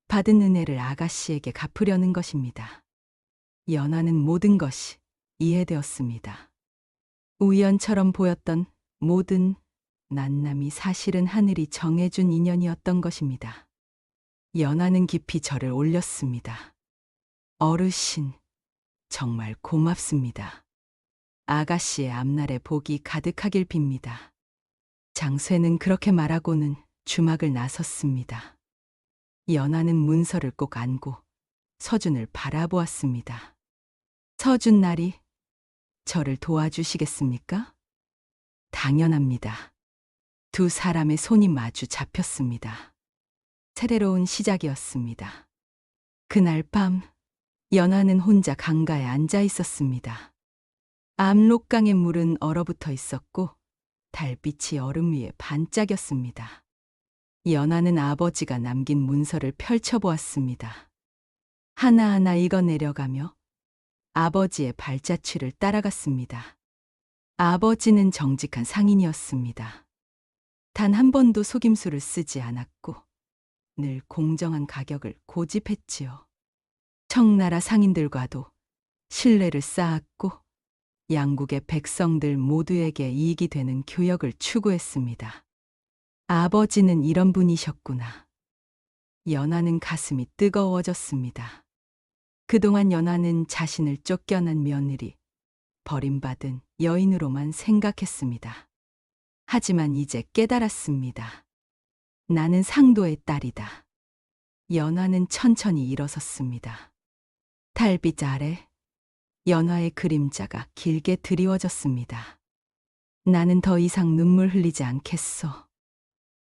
Speaker 3: 받은 은혜를 아가씨에게 갚으려는 것입니다. 연화는 모든 것이 이해되었습니다. 우연처럼 보였던 모든 만남이 사실은 하늘이 정해준 인연이었던 것입니다. 연화는 깊이 절을 올렸습니다. 어르신, 정말 고맙습니다. 아가씨의 앞날에 복이 가득하길 빕니다. 장쇠는 그렇게 말하고는 주막을 나섰습니다. 연화는 문서를 꼭 안고 서준을 바라보았습니다. 서준 나리, 저를 도와주시겠습니까? 당연합니다. 두 사람의 손이 마주 잡혔습니다. 새로운 시작이었습니다. 그날 밤, 연화는 혼자 강가에 앉아 있었습니다. 압록강의 물은 얼어붙어 있었고 달빛이 얼음 위에 반짝였습니다. 연화는 아버지가 남긴 문서를 펼쳐보았습니다. 하나하나 읽어내려가며 아버지의 발자취를 따라갔습니다. 아버지는 정직한 상인이었습니다. 단 한 번도 속임수를 쓰지 않았고 늘 공정한 가격을 고집했지요. 청나라 상인들과도 신뢰를 쌓았고 양국의 백성들 모두에게 이익이 되는 교역을 추구했습니다. 아버지는 이런 분이셨구나. 연화는 가슴이 뜨거워졌습니다. 그동안 연화는 자신을 쫓겨난 며느리, 버림받은 여인으로만 생각했습니다. 하지만 이제 깨달았습니다. 나는 상도의 딸이다. 연화는 천천히 일어섰습니다. 달빛 아래 연화의 그림자가 길게 드리워졌습니다. 나는 더 이상 눈물 흘리지 않겠어.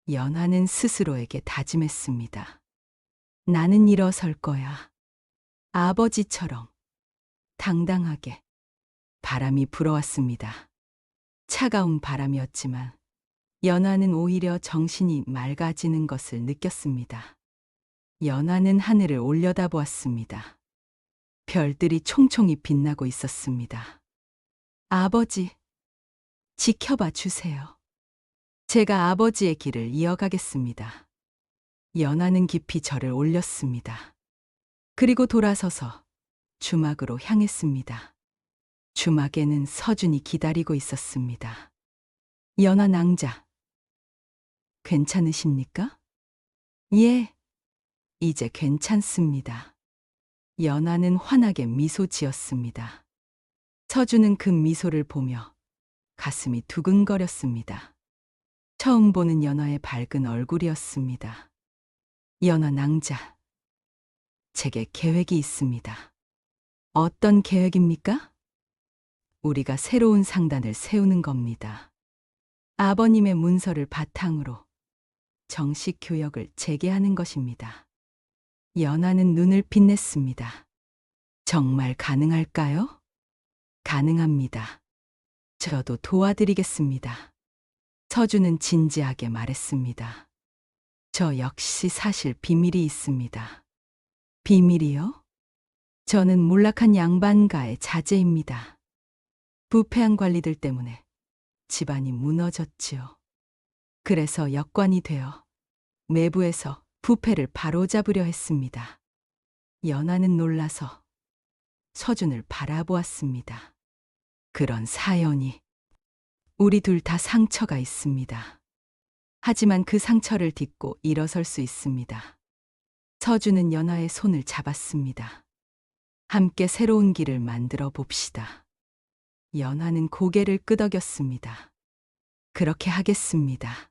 Speaker 3: 연화는 스스로에게 다짐했습니다. 나는 일어설 거야. 아버지처럼 당당하게. 바람이 불어왔습니다. 차가운 바람이었지만 연화는 오히려 정신이 맑아지는 것을 느꼈습니다. 연화는 하늘을 올려다보았습니다. 별들이 총총히 빛나고 있었습니다. 아버지, 지켜봐 주세요. 제가 아버지의 길을 이어가겠습니다. 연화는 깊이 절을 올렸습니다. 그리고 돌아서서 주막으로 향했습니다. 주막에는 서준이 기다리고 있었습니다. 연화 낭자, 괜찮으십니까? 예, 이제 괜찮습니다. 연화는 환하게 미소 지었습니다. 서준은 그 미소를 보며 가슴이 두근거렸습니다. 처음 보는 연화의 밝은 얼굴이었습니다. 연화 낭자, 제게 계획이 있습니다. 어떤 계획입니까? 우리가 새로운 상단을 세우는 겁니다. 아버님의 문서를 바탕으로 정식 교역을 재개하는 것입니다. 연화는 눈을 빛냈습니다. 정말 가능할까요? 가능합니다. 저도 도와드리겠습니다. 서준은 진지하게 말했습니다. 저 역시 사실 비밀이 있습니다. 비밀이요? 저는 몰락한 양반가의 자제입니다. 부패한 관리들 때문에 집안이 무너졌지요. 그래서 역관이 되어 내부에서 부패를 바로잡으려 했습니다. 연화는 놀라서 서준을 바라보았습니다. 그런 사연이. 우리 둘 다 상처가 있습니다. 하지만 그 상처를 딛고 일어설 수 있습니다. 서준은 연화의 손을 잡았습니다. 함께 새로운 길을 만들어 봅시다. 연화는 고개를 끄덕였습니다. 그렇게 하겠습니다.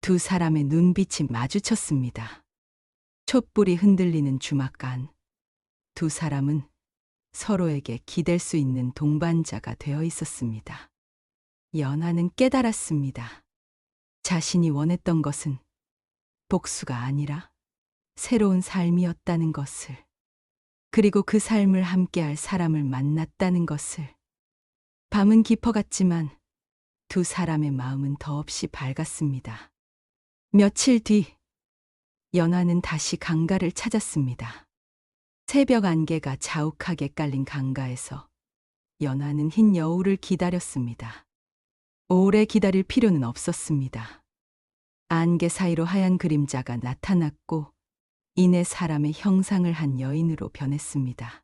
Speaker 3: 두 사람의 눈빛이 마주쳤습니다. 촛불이 흔들리는 주막 안. 두 사람은 서로에게 기댈 수 있는 동반자가 되어 있었습니다. 연화는 깨달았습니다. 자신이 원했던 것은 복수가 아니라 새로운 삶이었다는 것을. 그리고 그 삶을 함께할 사람을 만났다는 것을. 밤은 깊어갔지만 두 사람의 마음은 더없이 밝았습니다. 며칠 뒤 연화는 다시 강가를 찾았습니다. 새벽 안개가 자욱하게 깔린 강가에서 연화는 흰 여우를 기다렸습니다. 오래 기다릴 필요는 없었습니다. 안개 사이로 하얀 그림자가 나타났고 이내 사람의 형상을 한 여인으로 변했습니다.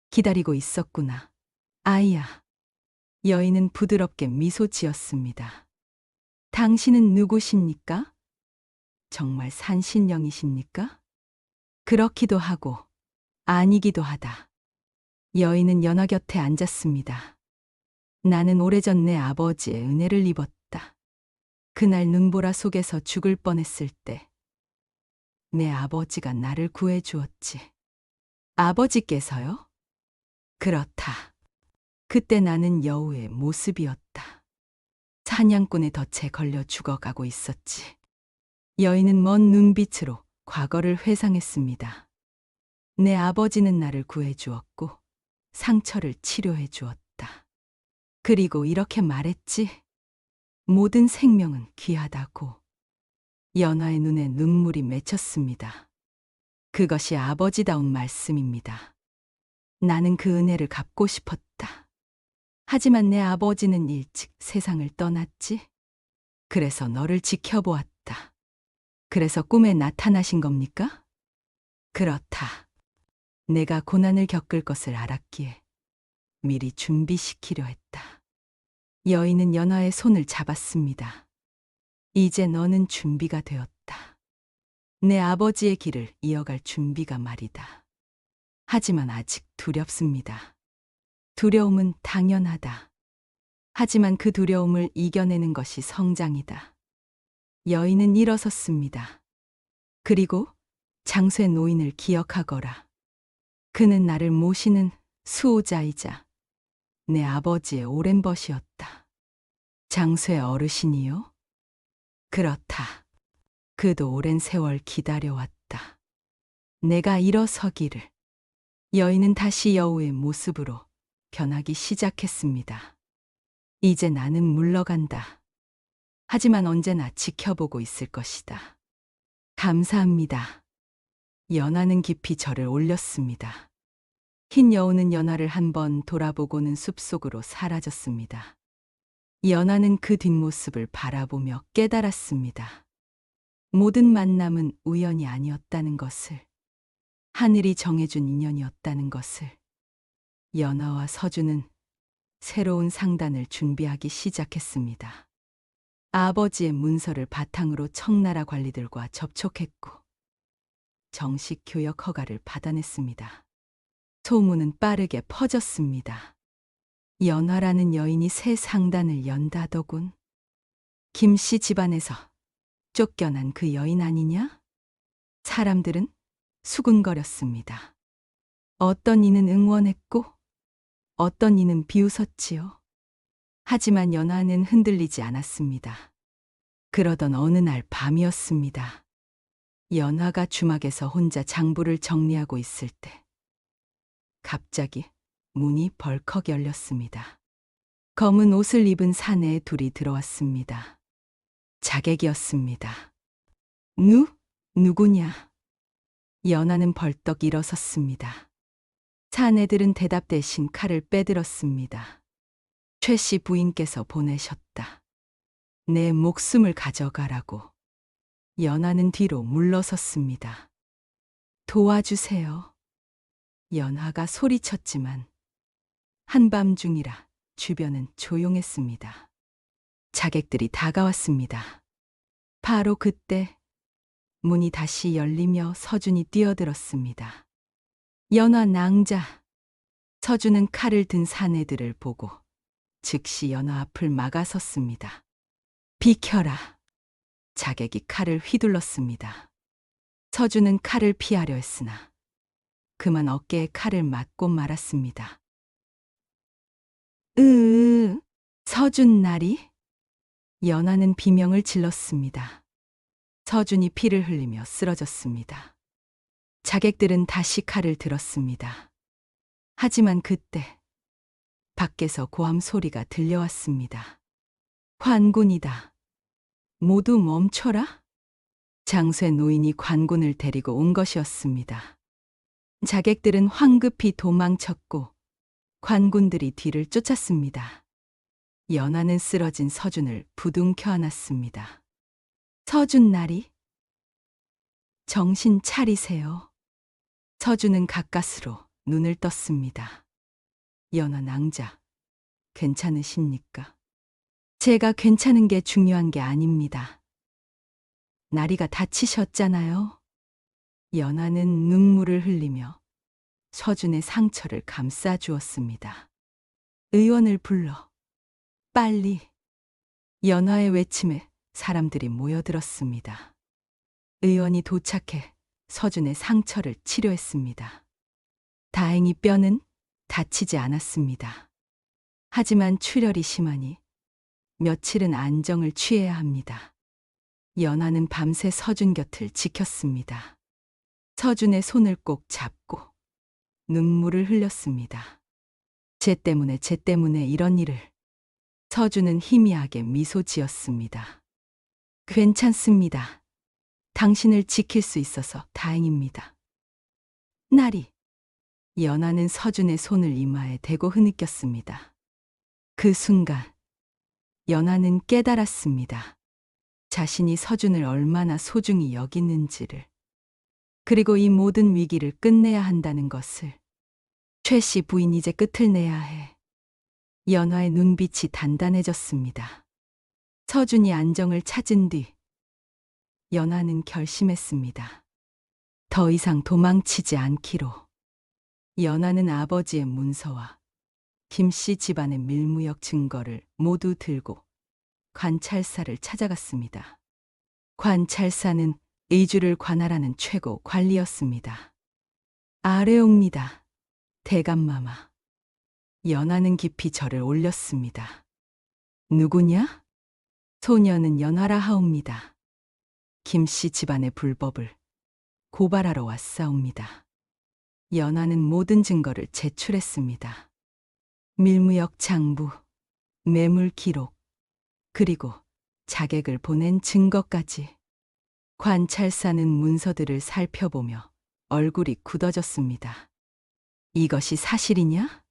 Speaker 3: 기다리고 있었구나, 아이야. 여인은 부드럽게 미소 지었습니다. 당신은 누구십니까? 정말 산신령이십니까? 그렇기도 하고 아니기도 하다. 여인은 연화 곁에 앉았습니다. 나는 오래전 내 아버지의 은혜를 입었다. 그날 눈보라 속에서 죽을 뻔했을 때 내 아버지가 나를 구해 주었지. 아버지께서요? 그렇다. 그때 나는 여우의 모습이었다. 사냥꾼의 덫에 걸려 죽어가고 있었지. 여인은 먼 눈빛으로 과거를 회상했습니다. 내 아버지는 나를 구해 주었고 상처를 치료해 주었다. 그리고 이렇게 말했지. 모든 생명은 귀하다고. 연화의 눈에 눈물이 맺혔습니다. 그것이 아버지다운 말씀입니다. 나는 그 은혜를 갚고 싶었다. 하지만 내 아버지는 일찍 세상을 떠났지. 그래서 너를 지켜보았다. 그래서 꿈에 나타나신 겁니까? 그렇다. 내가 고난을 겪을 것을 알았기에 미리 준비시키려 했다. 여인은 연화의 손을 잡았습니다. 이제 너는 준비가 되었다. 내 아버지의 길을 이어갈 준비가 말이다. 하지만 아직 두렵습니다. 두려움은 당연하다. 하지만 그 두려움을 이겨내는 것이 성장이다. 여인은 일어섰습니다. 그리고 장쇠 노인을 기억하거라. 그는 나를 모시는 수호자이자 내 아버지의 오랜 벗이었다. 장쇠 어르신이요? 그렇다. 그도 오랜 세월 기다려왔다. 내가 일어서기를. 여인은 다시 여우의 모습으로 변하기 시작했습니다. 이제 나는 물러간다. 하지만 언제나 지켜보고 있을 것이다. 감사합니다. 연화는 깊이 절을 올렸습니다. 흰 여우는 연화를 한번 돌아보고는 숲속으로 사라졌습니다. 연화는 그 뒷모습을 바라보며 깨달았습니다. 모든 만남은 우연이 아니었다는 것을, 하늘이 정해준 인연이었다는 것을. 연화와 서준은 새로운 상단을 준비하기 시작했습니다. 아버지의 문서를 바탕으로 청나라 관리들과 접촉했고 정식 교역 허가를 받아냈습니다. 소문은 빠르게 퍼졌습니다. 연화라는 여인이 새 상단을 연다더군. 김씨 집안에서 쫓겨난 그 여인 아니냐? 사람들은 수군거렸습니다. 어떤 이는 응원했고 어떤 이는 비웃었지요. 하지만 연화는 흔들리지 않았습니다. 그러던 어느 날 밤이었습니다. 연화가 주막에서 혼자 장부를 정리하고 있을 때 갑자기 문이 벌컥 열렸습니다. 검은 옷을 입은 사내의 둘이 들어왔습니다. 자객이었습니다. 누구냐? 연화는 벌떡 일어섰습니다. 사내들은 대답 대신 칼을 빼들었습니다. 최 씨 부인께서 보내셨다. 내 목숨을 가져가라고. 연화는 뒤로 물러섰습니다. 도와주세요. 연화가 소리쳤지만 한밤중이라 주변은 조용했습니다. 자객들이 다가왔습니다. 바로 그때 문이 다시 열리며 서준이 뛰어들었습니다. 연화 낭자. 서준은 칼을 든 사내들을 보고 즉시 연화 앞을 막아섰습니다. 비켜라. 자객이 칼을 휘둘렀습니다. 서준은 칼을 피하려 했으나 그만 어깨에 칼을 맞고 말았습니다. 서준 나리? 연화는 비명을 질렀습니다. 서준이 피를 흘리며 쓰러졌습니다. 자객들은 다시 칼을 들었습니다. 하지만 그때 밖에서 고함 소리가 들려왔습니다. 관군이다. 모두 멈춰라. 장쇠 노인이 관군을 데리고 온 것이었습니다. 자객들은 황급히 도망쳤고 관군들이 뒤를 쫓았습니다. 연화는 쓰러진 서준을 부둥켜 안았습니다. 서준 나리, 정신 차리세요. 서준은 가까스로 눈을 떴습니다. 연화 낭자, 괜찮으십니까? 제가 괜찮은 게 중요한 게 아닙니다. 나리가 다치셨잖아요. 연화는 눈물을 흘리며 서준의 상처를 감싸 주었습니다. 의원을 불러. 빨리. 연화의 외침에 사람들이 모여들었습니다. 의원이 도착해 서준의 상처를 치료했습니다. 다행히 뼈는 다치지 않았습니다. 하지만 출혈이 심하니 며칠은 안정을 취해야 합니다. 연화는 밤새 서준 곁을 지켰습니다. 서준의 손을 꼭 잡고 눈물을 흘렸습니다. 쟤 때문에 이런 일을. 서준은 희미하게 미소 지었습니다. 괜찮습니다. 당신을 지킬 수 있어서 다행입니다. 나리. 연화는 서준의 손을 이마에 대고 흐느꼈습니다. 그 순간 연화는 깨달았습니다. 자신이 서준을 얼마나 소중히 여기는지를, 그리고 이 모든 위기를 끝내야 한다는 것을. 최 씨 부인 이제 끝을 내야 해. 연화의 눈빛이 단단해졌습니다. 서준이 안정을 찾은 뒤 연화는 결심했습니다. 더 이상 도망치지 않기로. 연화는 아버지의 문서와 김씨 집안의 밀무역 증거를 모두 들고 관찰사를 찾아갔습니다. 관찰사는 의주를 관할하는 최고 관리였습니다. 아뢰옵니다. 대감마마. 연하는 깊이 절을 올렸습니다. 누구냐? 소녀는 연하라 하옵니다. 김씨 집안의 불법을 고발하러 왔사옵니다. 연하는 모든 증거를 제출했습니다. 밀무역 장부, 매물 기록, 그리고 자객을 보낸 증거까지. 관찰사는 문서들을 살펴보며 얼굴이 굳어졌습니다. 이것이 사실이냐?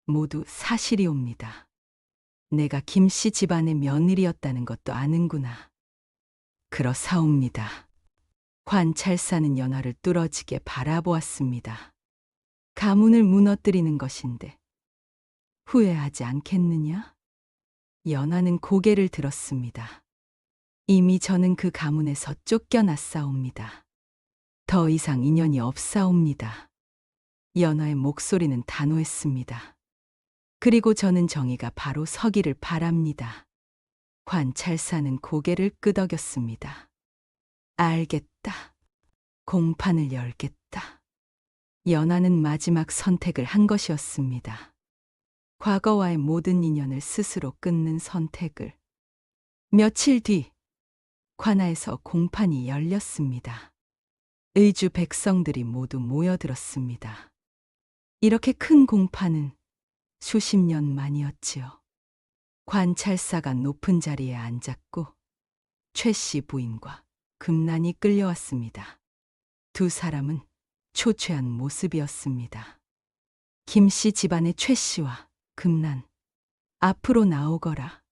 Speaker 3: 모두 사실이옵니다. 내가 김씨 집안의 며느리였다는 것도 아는구나. 그렇사옵니다. 관찰사는 연하를 뚫어지게 바라보았습니다. 가문을 무너뜨리는 것인데 후회하지 않겠느냐? 연하는 고개를 들었습니다. 이미 저는 그 가문에서 쫓겨났사옵니다. 더 이상 인연이 없사옵니다. 연하의 목소리는 단호했습니다. 그리고 저는 정의가 바로 서기를 바랍니다. 관찰사는 고개를 끄덕였습니다. 알겠다. 공판을 열겠다. 연하는 마지막 선택을 한 것이었습니다. 과거와의 모든 인연을 스스로 끊는 선택을. 며칠 뒤 관아에서 공판이 열렸습니다. 의주 백성들이 모두 모여들었습니다. 이렇게 큰 공판은 수십 년 만이었지요. 관찰사가 높은 자리에 앉았고 최씨 부인과 금난이 끌려왔습니다. 두 사람은 초췌한 모습이었습니다. 김씨 집안의 최씨와 금난, 앞으로 나오거라.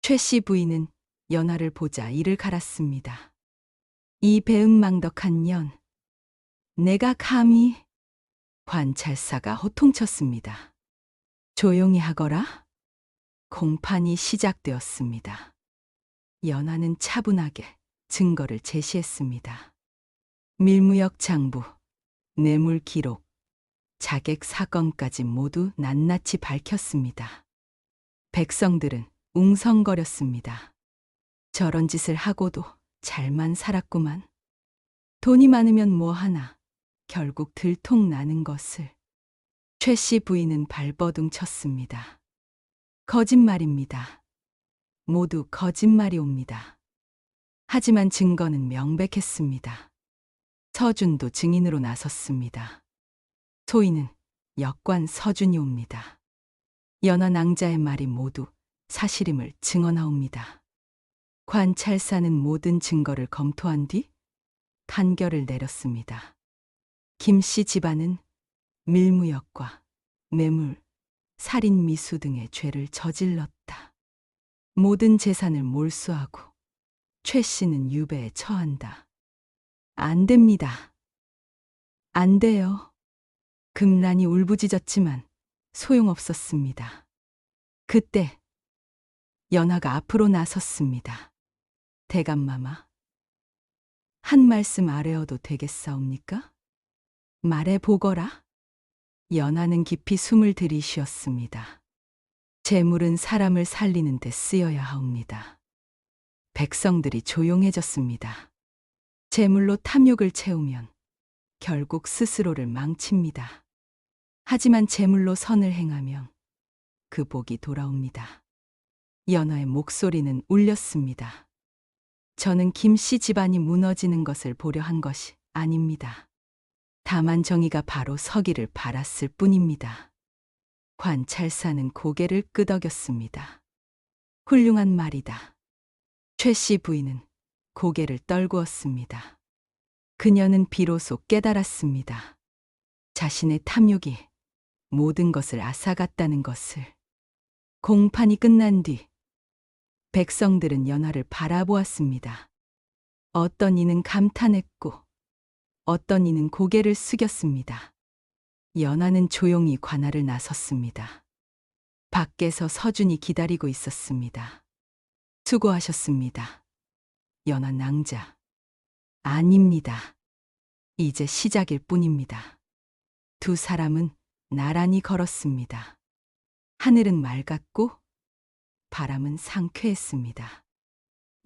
Speaker 3: 최씨 부인은 연하를 보자 이를 갈았습니다. 이 배은망덕한 년, 내가 감히. 관찰사가 호통쳤습니다. 조용히 하거라. 공판이 시작되었습니다. 연하는 차분하게 증거를 제시했습니다. 밀무역 장부, 뇌물 기록, 자객 사건까지 모두 낱낱이 밝혔습니다. 백성들은 웅성거렸습니다. 저런 짓을 하고도 잘만 살았구만. 돈이 많으면 뭐하나 결국 들통나는 것을. 최씨 부인은 발버둥 쳤습니다. 거짓말입니다. 모두 거짓말이옵니다. 하지만 증거는 명백했습니다. 서준도 증인으로 나섰습니다. 소인은 역관 서준이옵니다. 연하 낭자의 말이 모두 사실임을 증언하옵니다. 관찰사는 모든 증거를 검토한 뒤 판결을 내렸습니다. 김씨 집안은 밀무역과 뇌물, 살인 미수 등의 죄를 저질렀다. 모든 재산을 몰수하고 최 씨는 유배에 처한다. 안 됩니다. 안 돼요. 금란이 울부짖었지만 소용없었습니다. 그때 연하가 앞으로 나섰습니다. 대감마마, 한 말씀 아뢰어도 되겠사옵니까? 말해보거라. 연하는 깊이 숨을 들이쉬었습니다. 재물은 사람을 살리는 데 쓰여야 하옵니다. 백성들이 조용해졌습니다. 재물로 탐욕을 채우면 결국 스스로를 망칩니다. 하지만 재물로 선을 행하면 그 복이 돌아옵니다. 연하의 목소리는 울렸습니다. 저는 김씨 집안이 무너지는 것을 보려 한 것이 아닙니다. 다만 정의가 바로 서기를 바랐을 뿐입니다. 관찰사는 고개를 끄덕였습니다. 훌륭한 말이다. 최씨 부인은 고개를 떨구었습니다. 그녀는 비로소 깨달았습니다. 자신의 탐욕이 모든 것을 앗아갔다는 것을. 공판이 끝난 뒤 백성들은 연하를 바라보았습니다. 어떤 이는 감탄했고 어떤 이는 고개를 숙였습니다. 연하는 조용히 관할을 나섰습니다. 밖에서 서준이 기다리고 있었습니다. 수고하셨습니다. 연하 낭자. 아닙니다. 이제 시작일 뿐입니다. 두 사람은 나란히 걸었습니다. 하늘은 맑았고 바람은 상쾌했습니다.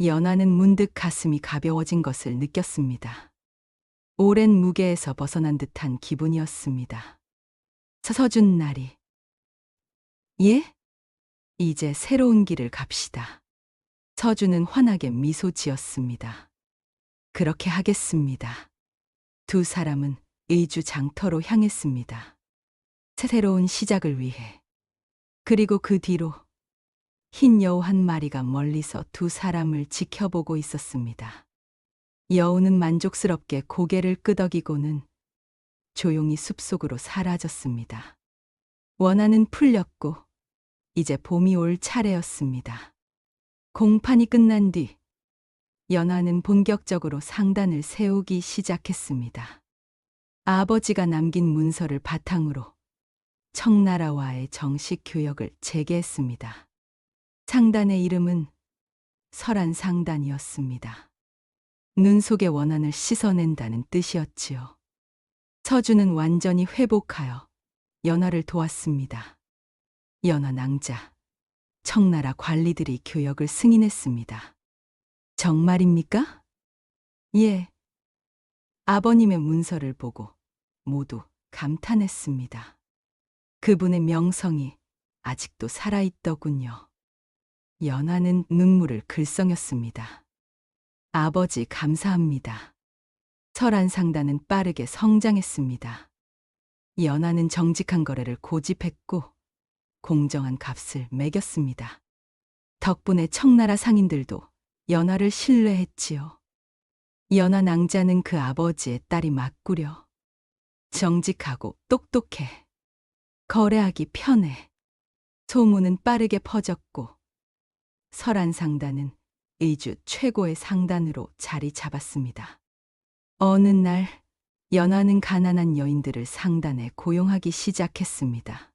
Speaker 3: 연하는 문득 가슴이 가벼워진 것을 느꼈습니다. 오랜 무게에서 벗어난 듯한 기분이었습니다. 서준 나리. 예? 이제 새로운 길을 갑시다. 서준은 환하게 미소 지었습니다. 그렇게 하겠습니다. 두 사람은 의주 장터로 향했습니다. 새로운 시작을 위해. 그리고 그 뒤로 흰 여우 한 마리가 멀리서 두 사람을 지켜보고 있었습니다. 여우는 만족스럽게 고개를 끄덕이고는 조용히 숲속으로 사라졌습니다. 원한은 풀렸고 이제 봄이 올 차례였습니다. 공판이 끝난 뒤 연하는 본격적으로 상단을 세우기 시작했습니다. 아버지가 남긴 문서를 바탕으로 청나라와의 정식 교역을 재개했습니다. 상단의 이름은 설안상단이었습니다. 눈 속의 원한을 씻어낸다는 뜻이었지요. 서준은 완전히 회복하여 연하를 도왔습니다. 연하 낭자, 청나라 관리들이 교역을 승인했습니다. 정말입니까? 예. 아버님의 문서를 보고 모두 감탄했습니다. 그분의 명성이 아직도 살아있더군요. 연하는 눈물을 글썽였습니다. 아버지 감사합니다. 설안상단은 빠르게 성장했습니다. 연하는 정직한 거래를 고집했고 공정한 값을 매겼습니다. 덕분에 청나라 상인들도 연하를 신뢰했지요. 연하 낭자는 그 아버지의 딸이 맞구려. 정직하고 똑똑해. 거래하기 편해. 소문은 빠르게 퍼졌고 설안상단은 의주 최고의 상단으로 자리 잡았습니다. 어느 날 연하는 가난한 여인들을 상단에 고용하기 시작했습니다.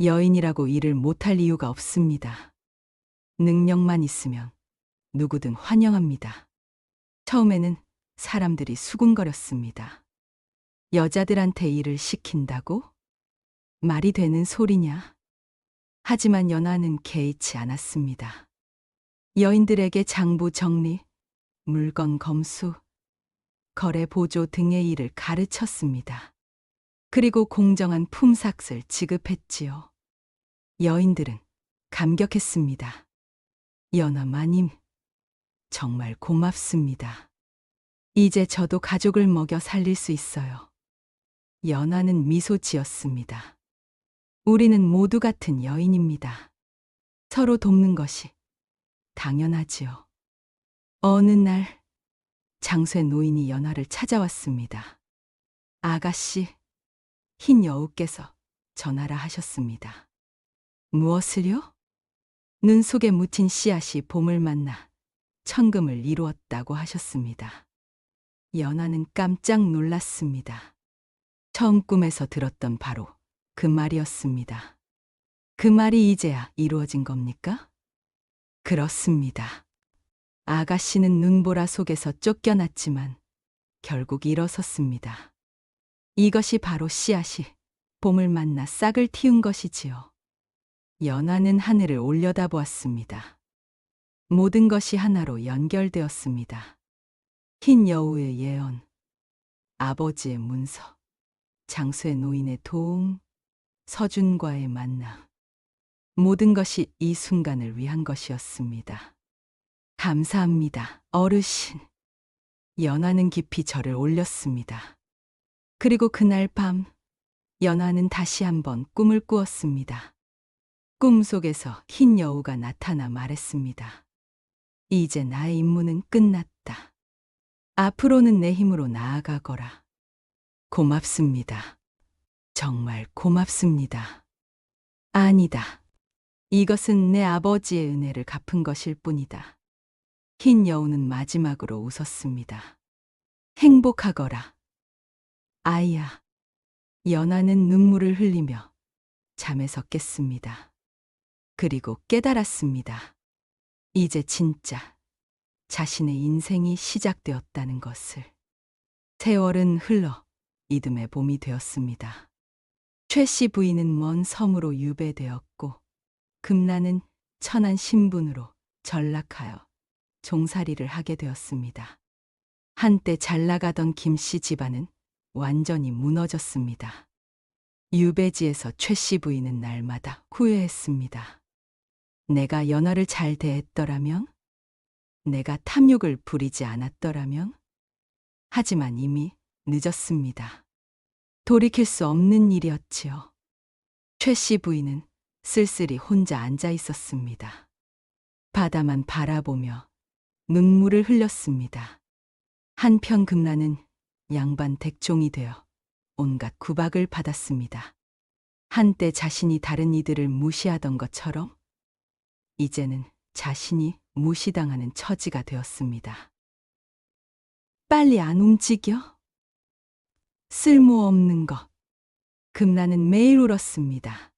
Speaker 3: 여인이라고 일을 못할 이유가 없습니다. 능력만 있으면 누구든 환영합니다. 처음에는 사람들이 수군거렸습니다. 여자들한테 일을 시킨다고? 말이 되는 소리냐? 하지만 연하는 개의치 않았습니다. 여인들에게 장부 정리, 물건 검수, 거래 보조 등의 일을 가르쳤습니다. 그리고 공정한 품삯을 지급했지요. 여인들은 감격했습니다. 연하 마님, 정말 고맙습니다. 이제 저도 가족을 먹여 살릴 수 있어요. 연하는 미소 지었습니다. 우리는 모두 같은 여인입니다. 서로 돕는 것이 당연하지요. 어느 날 장쇠 노인이 연하를 찾아왔습니다. 아가씨, 흰 여우께서 전하라 하셨습니다. 무엇을요? 눈 속에 묻힌 씨앗이 봄을 만나 천금을 이루었다고 하셨습니다. 연하는 깜짝 놀랐습니다. 처음 꿈에서 들었던 바로 그 말이었습니다. 그 말이 이제야 이루어진 겁니까? 그렇습니다. 아가씨는 눈보라 속에서 쫓겨났지만 결국 일어섰습니다. 이것이 바로 씨앗이 봄을 만나 싹을 틔운 것이지요. 연하는 하늘을 올려다보았습니다. 모든 것이 하나로 연결되었습니다. 흰 여우의 예언, 아버지의 문서, 장쇠 노인의 도움, 서준과의 만남. 모든 것이 이 순간을 위한 것이었습니다. 감사합니다, 어르신. 연하는 깊이 절을 올렸습니다. 그리고 그날 밤, 연하는 다시 한번 꿈을 꾸었습니다. 꿈속에서 흰 여우가 나타나 말했습니다. 이제 나의 임무는 끝났다. 앞으로는 내 힘으로 나아가거라. 고맙습니다. 정말 고맙습니다. 아니다. 이것은 내 아버지의 은혜를 갚은 것일 뿐이다. 흰 여우는 마지막으로 웃었습니다. 행복하거라. 아이야. 연하는 눈물을 흘리며 잠에서 깼습니다. 그리고 깨달았습니다. 이제 진짜 자신의 인생이 시작되었다는 것을. 세월은 흘러 이듬해 봄이 되었습니다. 최 씨 부인은 먼 섬으로 유배되었고 금나는 천한 신분으로 전락하여 종살이를 하게 되었습니다. 한때 잘 나가던 김씨 집안은 완전히 무너졌습니다. 유배지에서 최씨 부인은 날마다 후회했습니다. 내가 연하를 잘 대했더라면? 내가 탐욕을 부리지 않았더라면? 하지만 이미 늦었습니다. 돌이킬 수 없는 일이었지요. 최씨 부인은 쓸쓸히 혼자 앉아 있었습니다. 바다만 바라보며 눈물을 흘렸습니다. 한편 금란은 양반 댁종이 되어 온갖 구박을 받았습니다. 한때 자신이 다른 이들을 무시하던 것처럼 이제는 자신이 무시당하는 처지가 되었습니다. 빨리 안 움직여? 쓸모없는 것. 금란은 매일 울었습니다.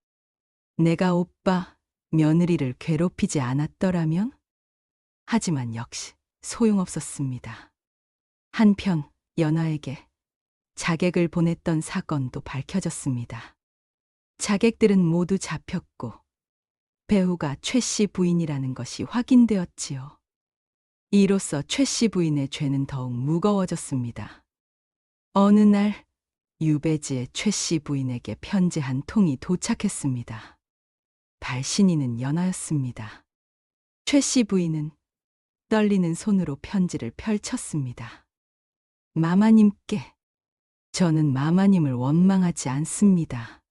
Speaker 3: 내가 오빠, 며느리를 괴롭히지 않았더라면? 하지만 역시 소용없었습니다. 한편 연하에게 자객을 보냈던 사건도 밝혀졌습니다. 자객들은 모두 잡혔고 배우가 최씨 부인이라는 것이 확인되었지요. 이로써 최씨 부인의 죄는 더욱 무거워졌습니다. 어느 날 유배지의 최씨 부인에게 편지 한 통이 도착했습니다. 발신인은 연하였습니다. 최씨 부인은 떨리는 손으로 편지를 펼쳤습니다. 마마님께. 저는 마마님을 원망하지 않습니다.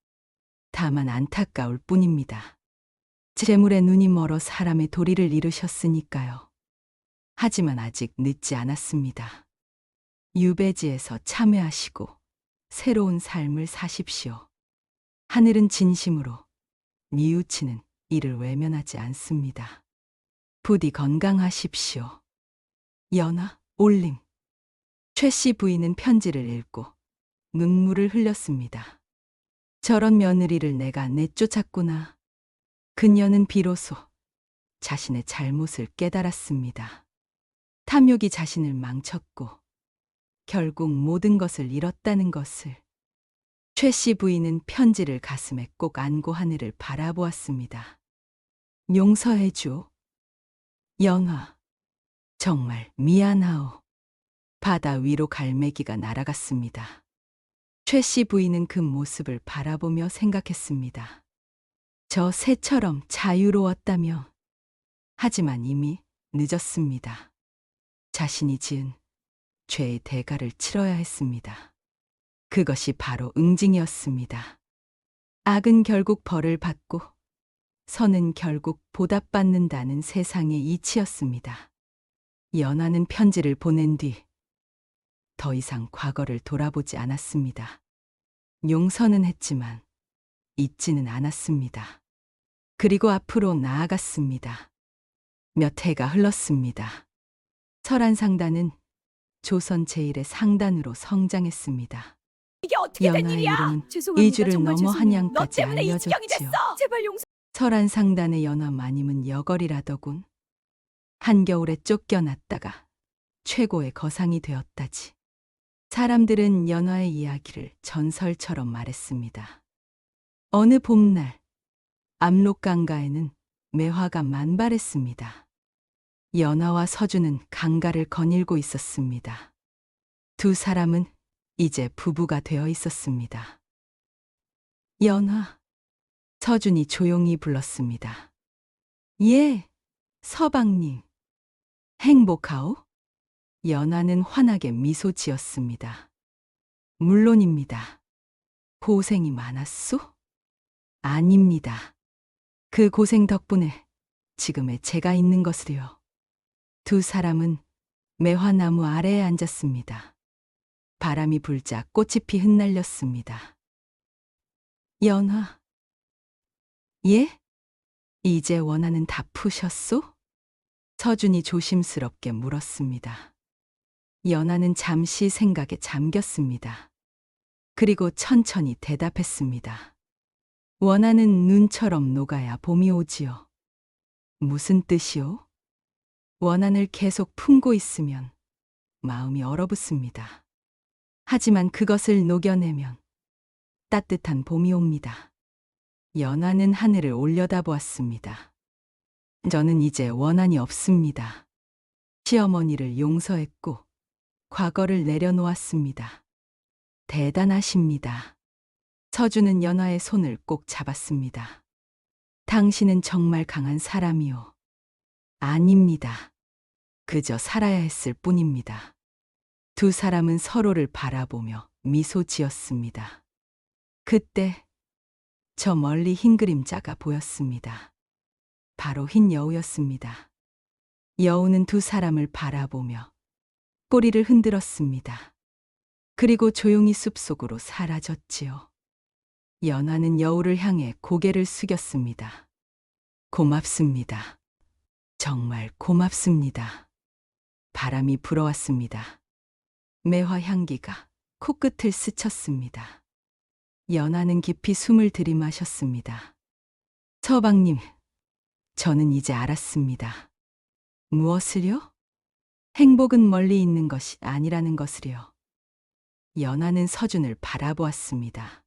Speaker 3: 다만 안타까울 뿐입니다. 재물에 눈이 멀어 사람의 도리를 잃으셨으니까요. 하지만 아직 늦지 않았습니다. 유배지에서 참회하시고 새로운 삶을 사십시오. 하늘은 진심으로 뉘우치는 이를 외면하지 않습니다. 부디 건강하십시오. 연하, 올림. 최씨 부인은 편지를 읽고 눈물을 흘렸습니다. 저런 며느리를 내가 내쫓았구나. 그녀는 비로소 자신의 잘못을 깨달았습니다. 탐욕이 자신을 망쳤고 결국 모든 것을 잃었다는 것을. 최씨 부인은 편지를 가슴에 꼭 안고 하늘을 바라보았습니다. 용서해줘. 연하, 정말 미안하오. 바다 위로 갈매기가 날아갔습니다. 최씨 부인은 그 모습을 바라보며 생각했습니다. 저 새처럼 자유로웠다며. 하지만 이미 늦었습니다. 자신이 지은 죄의 대가를 치러야 했습니다. 그것이 바로 응징이었습니다. 악은 결국 벌을 받고 선은 결국 보답받는다는 세상의 이치였습니다. 연하는 편지를 보낸 뒤 더 이상 과거를 돌아보지 않았습니다. 용서는 했지만 잊지는 않았습니다. 그리고 앞으로 나아갔습니다. 몇 해가 흘렀습니다. 설한상단은 조선 제1의 상단으로 성장했습니다.
Speaker 2: 이게 어떻게 된
Speaker 3: 연하의
Speaker 2: 일이야?
Speaker 3: 이름은
Speaker 2: 죄송합니다.
Speaker 3: 이주를
Speaker 2: 정말
Speaker 3: 넘어
Speaker 2: 죄송해요.
Speaker 3: 한양까지
Speaker 2: 너 때문에 이 지경이
Speaker 3: 알려졌지요.
Speaker 2: 됐어. 제발 용서.
Speaker 3: 설한상단의 연하 마님은 여걸이라더군. 한겨울에 쫓겨났다가 최고의 거상이 되었다지. 사람들은 연하의 이야기를 전설처럼 말했습니다. 어느 봄날 압록강가에는 매화가 만발했습니다. 연하와 서주는 강가를 거닐고 있었습니다. 두 사람은 이제 부부가 되어 있었습니다. 연하, 서준이 조용히 불렀습니다. 예, 서방님. 행복하오? 연하는 환하게 미소 지었습니다. 물론입니다. 고생이 많았소? 아닙니다. 그 고생 덕분에 지금의 제가 있는 것을요. 두 사람은 매화나무 아래에 앉았습니다. 바람이 불자 꽃잎이 흩날렸습니다. 연하. 예? 이제 원하는 다 푸셨소? 서준이 조심스럽게 물었습니다. 연하는 잠시 생각에 잠겼습니다. 그리고 천천히 대답했습니다. 원하는 눈처럼 녹아야 봄이 오지요. 무슨 뜻이오? 원한을 계속 품고 있으면 마음이 얼어붙습니다. 하지만 그것을 녹여내면 따뜻한 봄이 옵니다. 연하는 하늘을 올려다보았습니다. 저는 이제 원한이 없습니다. 시어머니를 용서했고 과거를 내려놓았습니다. 대단하십니다. 서준은 연화의 손을 꼭 잡았습니다. 당신은 정말 강한 사람이요. 아닙니다. 그저 살아야 했을 뿐입니다. 두 사람은 서로를 바라보며 미소 지었습니다. 그때 저 멀리 흰 그림자가 보였습니다. 바로 흰 여우였습니다. 여우는 두 사람을 바라보며 꼬리를 흔들었습니다. 그리고 조용히 숲속으로 사라졌지요. 연화는 여우를 향해 고개를 숙였습니다. 고맙습니다. 정말 고맙습니다. 바람이 불어왔습니다. 매화 향기가 코끝을 스쳤습니다. 연화는 깊이 숨을 들이마셨습니다. 서방님, 저는 이제 알았습니다. 무엇을요? 행복은 멀리 있는 것이 아니라는 것을요. 연화는 서준을 바라보았습니다.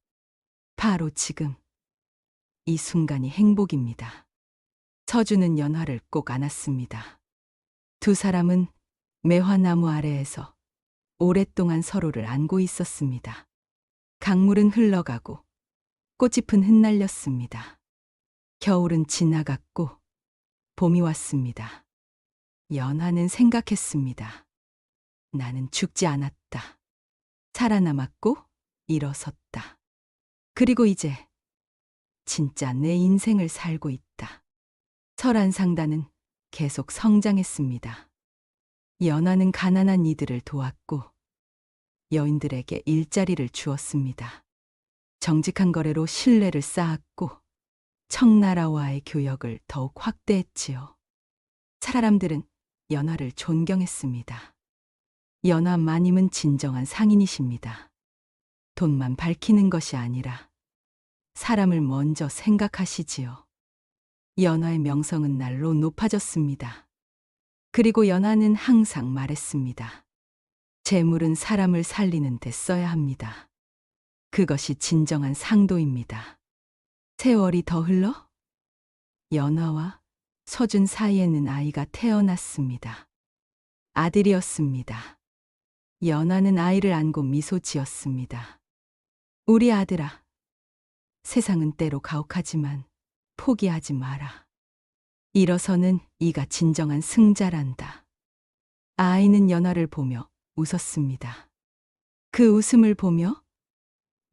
Speaker 3: 바로 지금, 이 순간이 행복입니다. 서준은 연화를 꼭 안았습니다. 두 사람은 매화나무 아래에서 오랫동안 서로를 안고 있었습니다. 강물은 흘러가고 꽃잎은 흩날렸습니다. 겨울은 지나갔고 봄이 왔습니다. 연화는 생각했습니다. 나는 죽지 않았다. 살아남았고 일어섰다. 그리고 이제 진짜 내 인생을 살고 있다. 설한상단은 계속 성장했습니다. 연화는 가난한 이들을 도왔고 여인들에게 일자리를 주었습니다. 정직한 거래로 신뢰를 쌓았고 청나라와의 교역을 더욱 확대했지요. 사람들은 연화를 존경했습니다. 연화 마님은 진정한 상인이십니다. 돈만 밝히는 것이 아니라 사람을 먼저 생각하시지요. 연화의 명성은 날로 높아졌습니다. 그리고 연화는 항상 말했습니다. 재물은 사람을 살리는 데 써야 합니다. 그것이 진정한 상도입니다. 세월이 더 흘러 연화와 서준 사이에는 아이가 태어났습니다. 아들이었습니다. 연화는 아이를 안고 미소 지었습니다. 우리 아들아, 세상은 때로 가혹하지만 포기하지 마라. 일어서는 이가 진정한 승자란다. 아이는 연화를 보며 웃었습니다. 그 웃음을 보며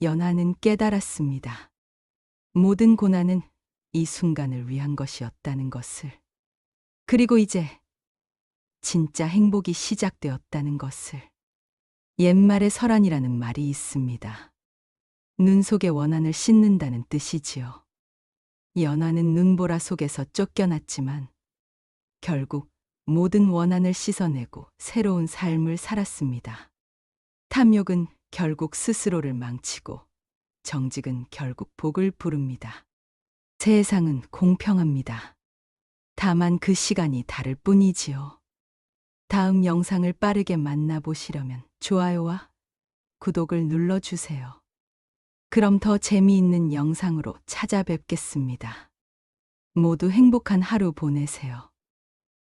Speaker 3: 연화는 깨달았습니다. 모든 고난은 이 순간을 위한 것이었다는 것을. 그리고 이제 진짜 행복이 시작되었다는 것을. 옛말에 설한이라는 말이 있습니다. 눈 속의 원한을 씻는다는 뜻이지요. 연화는 눈보라 속에서 쫓겨났지만 결국 모든 원한을 씻어내고 새로운 삶을 살았습니다. 탐욕은 결국 스스로를 망치고 정직은 결국 복을 부릅니다. 세상은 공평합니다. 다만 그 시간이 다를 뿐이지요. 다음 영상을 빠르게 만나보시려면 좋아요와 구독을 눌러주세요. 그럼 더 재미있는 영상으로 찾아뵙겠습니다. 모두 행복한 하루 보내세요.